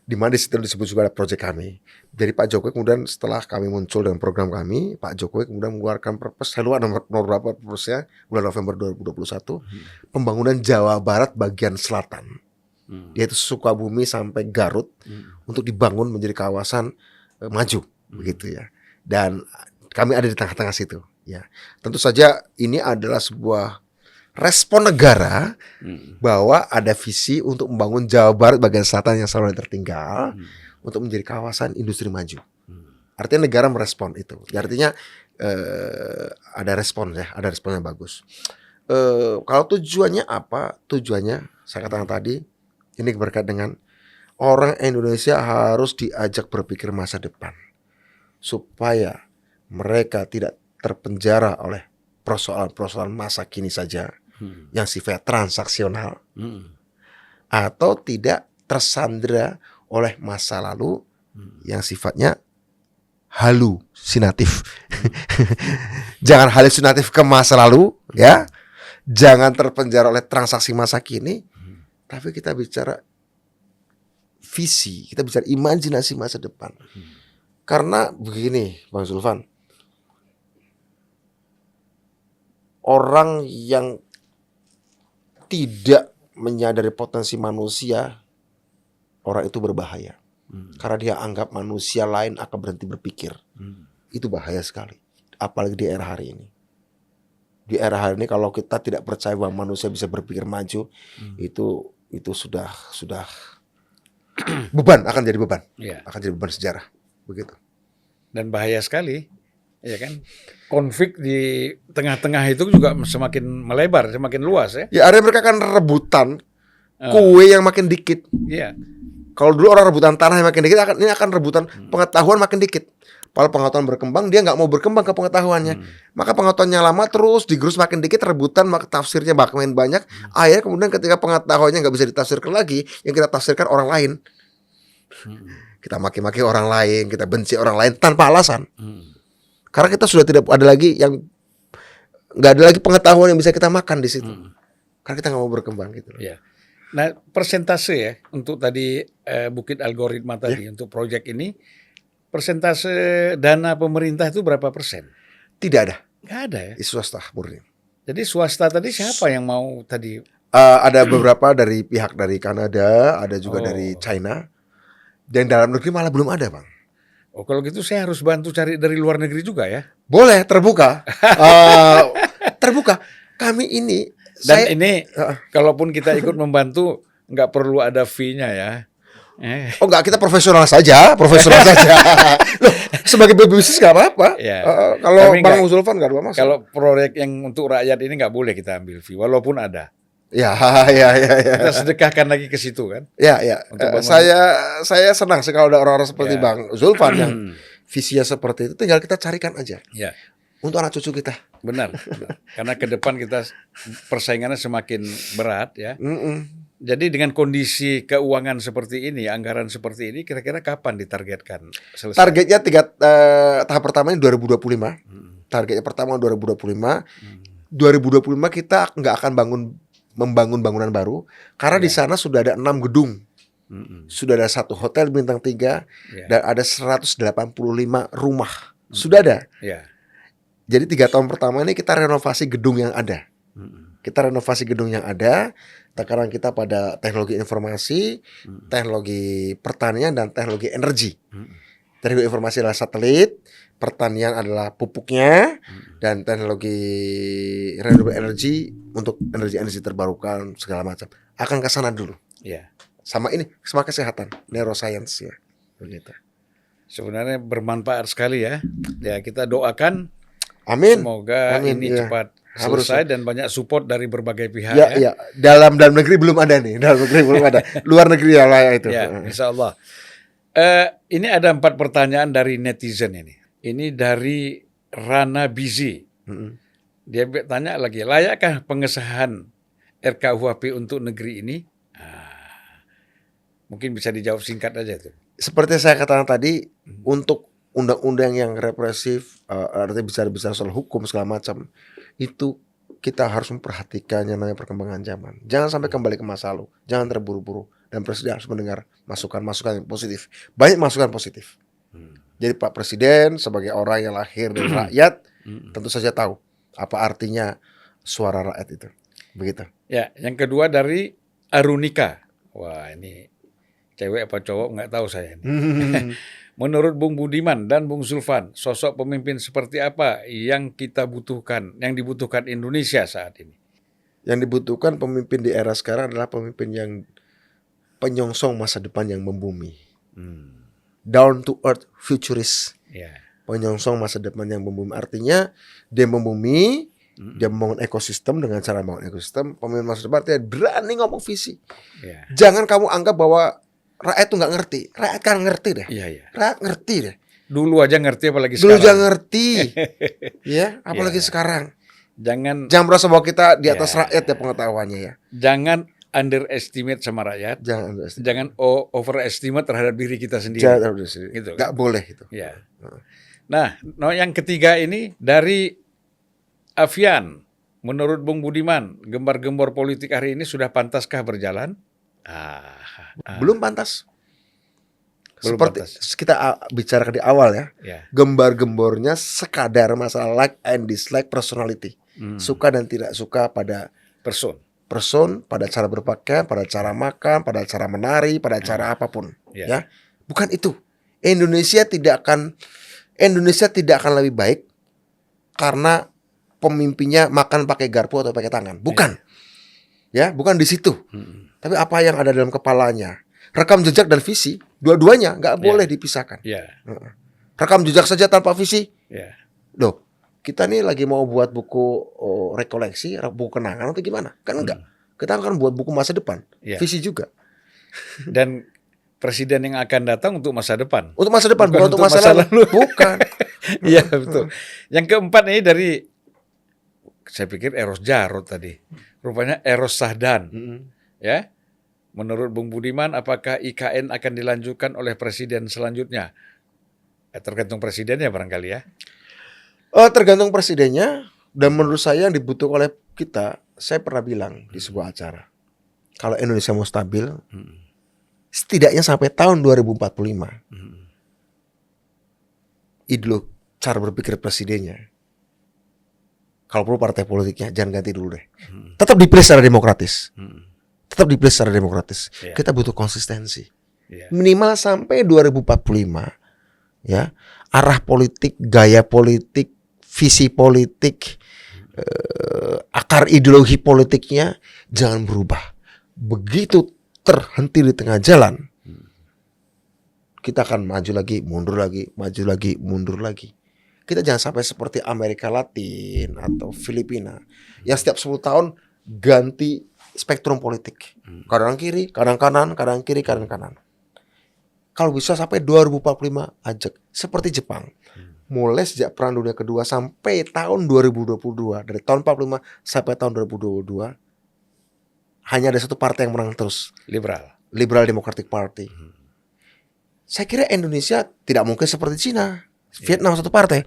Di mana di situ disebut juga ada proyek kami. Jadi Pak Jokowi kemudian setelah kami muncul dengan program kami, Pak Jokowi kemudian mengeluarkan Perpres, saya lupa nomor berapa Perpresnya, bulan November 2021, pembangunan Jawa Barat bagian selatan, yaitu Sukabumi sampai Garut, untuk dibangun menjadi kawasan maju, begitu ya. Dan kami ada di tengah-tengah situ. Ya, tentu saja ini adalah sebuah respon negara bahwa ada visi untuk membangun Jawa Barat bagian selatan yang selalu tertinggal untuk menjadi kawasan industri maju. Artinya negara merespon itu. Artinya ada respon ya, ada respon yang bagus. Kalau tujuannya apa? Tujuannya saya katakan tadi ini berkait dengan orang Indonesia harus diajak berpikir masa depan supaya mereka tidak terpenjara oleh persoalan-persoalan masa kini saja yang sifatnya transaksional atau tidak tersandera oleh masa lalu yang sifatnya halusinatif. Jangan halusinatif ke masa lalu ya. Jangan terpenjara oleh transaksi masa kini. Tapi kita bicara visi, kita bicara imajinasi masa depan. Karena begini, Bang Zulfan, orang yang tidak menyadari potensi manusia, orang itu berbahaya. Karena dia anggap manusia lain akan berhenti berpikir. Itu bahaya sekali. Apalagi di era hari ini. Di era hari ini kalau kita tidak percaya bahwa manusia bisa berpikir maju, itu sudah beban, akan jadi beban. Akan jadi beban sejarah. Begitu. Dan bahaya sekali. Ya kan, konflik di tengah-tengah itu juga semakin melebar, semakin luas ya. Ya, ada mereka kan rebutan kue yang makin dikit. Iya. Kalau dulu orang rebutan tanah yang makin dikit, ini akan rebutan pengetahuan makin dikit. Kalau pengetahuan berkembang, dia nggak mau berkembang ke pengetahuannya. Maka pengetahuannya lama terus digerus makin dikit, rebutan, maka tafsirnya makin banyak. Akhirnya kemudian ketika pengetahuannya nggak bisa ditafsirkan lagi, yang kita tafsirkan orang lain. Kita maki-maki orang lain, kita benci orang lain tanpa alasan. Karena kita sudah tidak ada lagi nggak ada lagi pengetahuan yang bisa kita makan di situ. Karena kita nggak mau berkembang gitu. Ya. Nah, persentase ya untuk tadi Bukit Algoritma tadi untuk proyek ini, persentase dana pemerintah itu berapa persen? Tidak ada. Nggak ada ya. Swasta murni. Jadi swasta tadi siapa yang mau tadi? Ada beberapa dari pihak dari Kanada, ada juga dari China. Dan dalam negeri malah belum ada, Bang. Oh, kalau gitu saya harus bantu cari dari luar negeri juga ya. Boleh, terbuka. Terbuka. Kami ini Dan ini kalaupun kita ikut membantu nggak perlu ada fee-nya ya. Oh enggak, kita profesional saja. Loh, sebagai bisnis nggak apa-apa. Ya. Kalau Bang Zulfan nggak ada masalah. Kalau proyek yang untuk rakyat ini nggak boleh kita ambil fee, walaupun ada. Ya. Kita sedekahkan lagi ke situ kan. Ya. Saya senang sih kalau ada orang-orang seperti Bang Zulfan yang visinya seperti itu. Tinggal kita carikan aja. Ya. Untuk anak cucu kita. Benar. Karena ke depan kita persaingannya semakin berat ya. Jadi dengan kondisi keuangan seperti ini, anggaran seperti ini, kira-kira kapan ditargetkan selesai? Targetnya tahap pertamanya 2025. Targetnya pertama 2025. 2025 kita nggak akan membangun bangunan baru karena di sana sudah ada 6 gedung. Sudah ada 1 hotel bintang 3 dan ada 185 rumah. Sudah ada. Jadi 3 tahun pertama ini kita renovasi gedung yang ada. Tekanan kita pada teknologi informasi, teknologi pertanian, dan teknologi energi. Teknologi informasi adalah satelit, pertanian adalah pupuknya, dan teknologi renewable energy untuk energi terbarukan segala macam. Akan ke sana dulu. Sama kesehatan, neuroscience ya. Begitu. Sebenarnya bermanfaat sekali ya. Ya, kita doakan. Amin. Semoga ini cepat selesai dan banyak support dari berbagai pihak ya. Dalam negeri belum ada nih. Luar negeri ya lah itu. Ya, insya Allah. Ini ada 4 pertanyaan dari netizen ini. Ini dari Rana Bizi. Dia tanya lagi, layakkah pengesahan RKUHP untuk negeri ini? Mungkin bisa dijawab singkat aja tuh. Seperti saya katakan tadi, untuk undang-undang yang represif, artinya bisa soal hukum segala macam, itu kita harus memperhatikan yang namanya perkembangan zaman. Jangan sampai kembali ke masa lalu, jangan terburu-buru, dan Presiden harus mendengar masukan-masukan yang positif. Banyak masukan positif. Jadi Pak Presiden sebagai orang yang lahir dari rakyat, tentu saja tahu apa artinya suara rakyat itu. Begitu. Ya, yang kedua dari Arunika. Wah, ini cewek apa cowok nggak tahu saya. Menurut Bung Budiman dan Bung Zulfan, sosok pemimpin seperti apa yang kita butuhkan, yang dibutuhkan Indonesia saat ini? Yang dibutuhkan pemimpin di era sekarang adalah pemimpin yang penyongsong masa depan yang membumi. Down to earth futurist. Penyongsong masa depan yang membumi. Artinya dia membumi, dia membangun ekosistem dengan cara membangun ekosistem. Pemimpin masa depan artinya berani ngomong visi. Jangan kamu anggap bahwa rakyat tuh nggak ngerti. Rakyat kan ngerti deh. Rakyat ngerti deh. Dulu aja ngerti, apalagi sekarang. Dulu aja ngerti. Ya, apalagi sekarang. Jangan merasa bahwa kita di atas rakyat ya pengetahuannya ya. Jangan underestimate sama rakyat. Jangan overestimate terhadap diri kita sendiri. Gitu. Nggak boleh itu. Nah, yang ketiga ini dari Avian. Menurut Bung Budiman, gembar-gembor politik hari ini sudah pantaskah berjalan? Belum pantas. Seperti kita bicarakan di awal ya. Gembar-gembornya sekadar masalah like and dislike personality. Suka dan tidak suka pada person, pada cara berpakaian, pada cara makan, pada cara menari, pada cara apapun. Ya, bukan itu. Indonesia tidak akan lebih baik karena pemimpinnya makan pakai garpu atau pakai tangan. Bukan. Ya, bukan di situ. Tapi apa yang ada dalam kepalanya, rekam jejak dan visi, dua-duanya nggak boleh dipisahkan. Rekam jejak saja tanpa visi. Loh, kita nih lagi mau buat buku rekoleksi, buku kenangan atau gimana? Kan enggak. Kita akan buat buku masa depan, Ya. visi juga. Dan presiden yang akan datang untuk masa depan. Untuk masa depan, bukan untuk masa lalu. Bukan. Iya, betul. Yang keempat ini dari, saya pikir Eros Jarot tadi. Rupanya Eros Sahdan. Ya. Menurut Bung Budiman, apakah IKN akan dilanjutkan oleh presiden selanjutnya? Tergantung presidennya barangkali ya. Tergantung presidennya, dan menurut saya yang dibutuhkan oleh kita, saya pernah bilang di sebuah acara, kalau Indonesia mau stabil, setidaknya sampai tahun 2045, cara berpikir presidennya, kalau perlu partai politiknya jangan ganti dulu deh. Tetap dipilih secara demokratis. Tetap dipilih secara demokratis. Yeah. Kita butuh konsistensi. Yeah. Minimal sampai 2045, ya, arah politik, gaya politik, visi politik, akar ideologi politiknya jangan berubah. Begitu terhenti di tengah jalan, kita akan maju lagi, mundur lagi, maju lagi, mundur lagi. Kita jangan sampai seperti Amerika Latin atau Filipina yang setiap 10 tahun ganti spektrum politik. Kadang kiri, kadang kanan, kadang kiri, kadang kanan. Kalau bisa sampai 2045 ajak seperti Jepang. Mulai sejak Perang Dunia Kedua sampai tahun 2022, dari tahun 45 sampai tahun 2022, hanya ada satu partai yang menang terus, Liberal Democratic Party. Saya kira Indonesia tidak mungkin seperti Cina, Vietnam satu partai.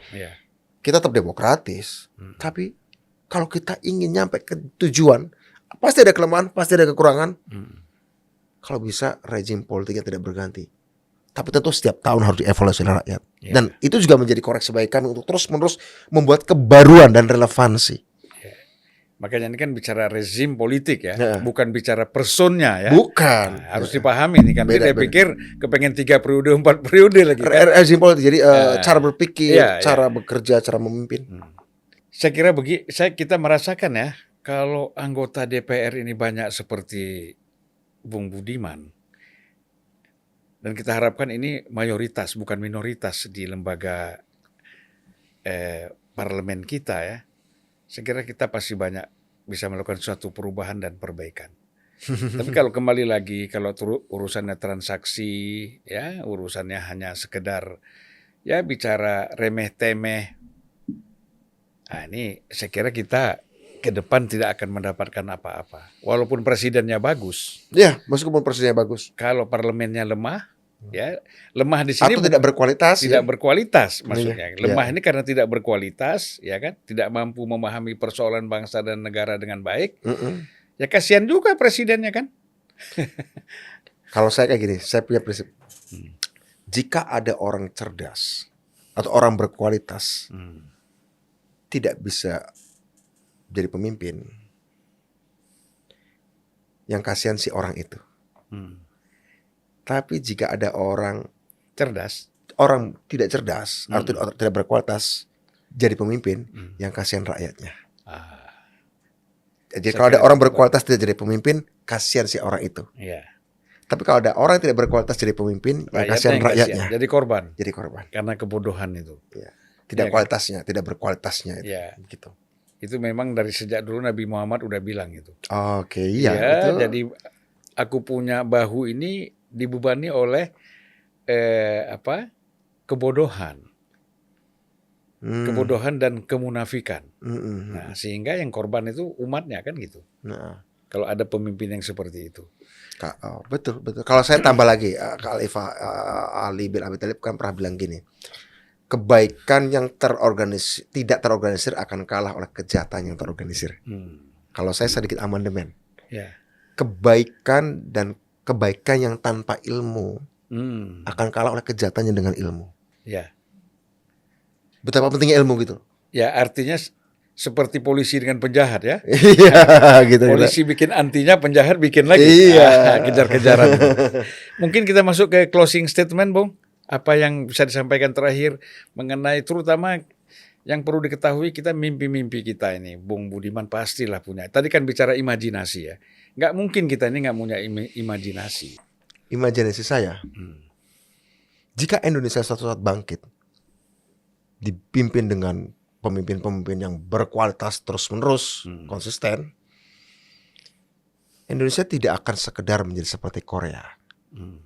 Kita tetap demokratis, tapi kalau kita ingin nyampe ke tujuan, pasti ada kelemahan, pasti ada kekurangan. Kalau bisa rezim politiknya tidak berganti. Tapi tentu setiap tahun harus dievaluasi oleh rakyat. Dan itu juga menjadi koreksi baik kami untuk terus-menerus membuat kebaruan dan relevansi. Makanya ini kan bicara rezim politik ya, bukan bicara personnya ya. Bukan. Nah, harus dipahami ini kan. Saya pikir kepengen 3 periode, 4 periode lagi kan. Rezim politik, jadi cara berpikir, cara bekerja, cara memimpin. Saya kira kita merasakan ya, kalau anggota DPR ini banyak seperti Bung Budiman, dan kita harapkan ini mayoritas bukan minoritas di lembaga parlemen kita ya. Saya kira kita pasti banyak bisa melakukan suatu perubahan dan perbaikan. Tapi kalau kembali lagi, kalau urusannya transaksi, ya urusannya hanya sekedar ya bicara remeh-temeh, nah ini saya kira kita ke depan tidak akan mendapatkan apa-apa. Walaupun presidennya bagus. Ya, meskipun presidennya bagus. Kalau parlemennya lemah, ya lemah di sini atau tidak berkualitas. Tidak berkualitas maksudnya. Lemah ini karena tidak berkualitas, ya kan? Tidak mampu memahami persoalan bangsa dan negara dengan baik. Ya kasihan juga presidennya kan. Kalau saya kayak gini, saya punya prinsip. Jika ada orang cerdas atau orang berkualitas, tidak bisa jadi pemimpin, yang kasihan si orang itu. Tapi jika ada orang cerdas, orang tidak cerdas atau tidak berkualitas jadi pemimpin, yang kasihan rakyatnya. Jadi kalau ada orang berkualitas tidak jadi pemimpin, kasihan si orang itu. Tapi kalau ada orang yang tidak berkualitas jadi pemimpin, yang kasihan rakyatnya. Jadi korban. Jadi korban. Karena kebodohan itu. Tidak kualitasnya, tidak berkualitasnya itu. Gitu. Itu memang dari sejak dulu Nabi Muhammad udah bilang itu. Oke, iya. Jadi aku punya bahu ini dibebani oleh kebodohan. Kebodohan dan kemunafikan. Nah, sehingga yang korban itu umatnya kan gitu. Kalau ada pemimpin yang seperti itu. Betul. Kalau saya tambah lagi, Khalifah Ali bin Abi Thalib kan pernah bilang gini. Kebaikan yang tidak terorganisir akan kalah oleh kejahatan yang terorganisir. Kalau saya sedikit amandemen. Kebaikan yang tanpa ilmu akan kalah oleh kejahatan yang dengan ilmu. Betapa pentingnya ilmu gitu. Ya, artinya seperti polisi dengan penjahat ya. Gitu. Polisi bikin antinya, penjahat bikin lagi. Kejar-kejaran. Mungkin kita masuk ke closing statement, Bung. Apa yang bisa disampaikan terakhir mengenai terutama yang perlu diketahui kita mimpi-mimpi kita ini. Bung Budiman pastilah punya. Tadi kan bicara imajinasi ya. Nggak mungkin kita ini nggak punya imajinasi. Imajinasi saya, jika Indonesia suatu saat bangkit, dipimpin dengan pemimpin-pemimpin yang berkualitas terus-menerus, konsisten, Indonesia tidak akan sekedar menjadi seperti Korea. Hmm.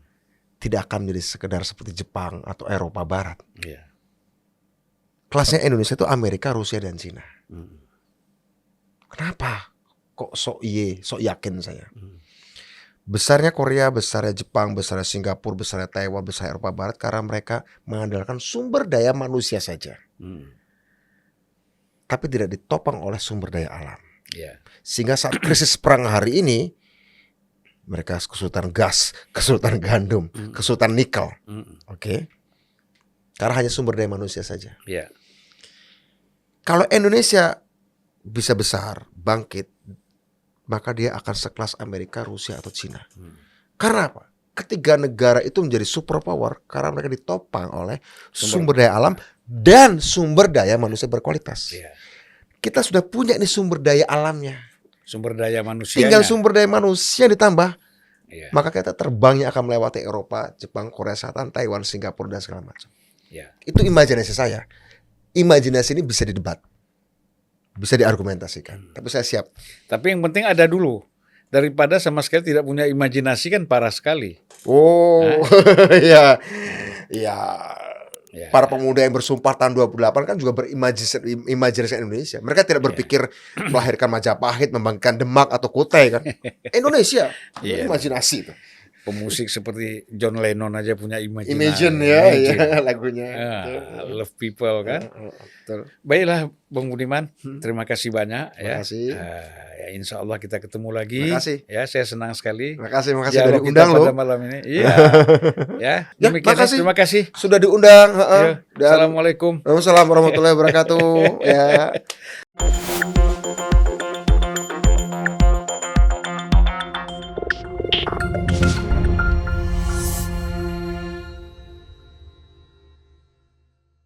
Tidak akan menjadi sekedar seperti Jepang atau Eropa Barat. Iya. Kelasnya Indonesia itu Amerika, Rusia, dan Cina. Hmm. Kenapa? Kok sok yakin saya? Hmm. Besarnya Korea, besarnya Jepang, besarnya Singapura, besarnya Taiwan, besarnya Eropa Barat karena mereka mengandalkan sumber daya manusia saja. Hmm. Tapi tidak ditopang oleh sumber daya alam. Iya. Sehingga saat krisis perang hari ini, mereka kesulitan gas, kesulitan gandum, kesulitan nikel. Oke. Karena hanya sumber daya manusia saja. Iya. Kalau Indonesia bisa besar, bangkit, maka dia akan sekelas Amerika, Rusia, atau Cina. Karena apa? Ketiga negara itu menjadi superpower karena mereka ditopang oleh sumber daya alam dan sumber daya manusia berkualitas. Iya. Kita sudah punya ini sumber daya alamnya. Sumber daya manusianya. Tinggal sumber daya manusia ditambah. Iya. Maka kita terbangnya akan melewati Eropa, Jepang, Korea Selatan, Taiwan, Singapura, dan segala macam. Iya. Itu imajinasi saya. Imajinasi ini bisa didebat, bisa diargumentasikan. Tapi saya siap. Tapi yang penting ada dulu. Daripada sama sekali tidak punya imajinasi kan parah sekali. Oh, ya, ya. Ya. Para pemuda yang bersumpah tahun 28 kan juga berimajinasi Indonesia. Mereka tidak berpikir melahirkan Majapahit, membangkitkan Demak atau Kutai kan. Indonesia, imajinasi itu. Pemusik seperti John Lennon aja punya imajinasi. Imagine ya lagunya. Love People kan. Betul. Baiklah Bung Budiman, terima kasih banyak. Terima kasih. Ya, insya Allah kita ketemu lagi. Terima kasih. Ya, saya senang sekali. Terima kasih Dialog sudah diundang kita loh. pada malam ini. Iya. Ya, demikian. makasih. Terima kasih. Sudah diundang. Ya, Assalamualaikum. Waalaikumsalam warahmatullahi wabarakatuh. Ya.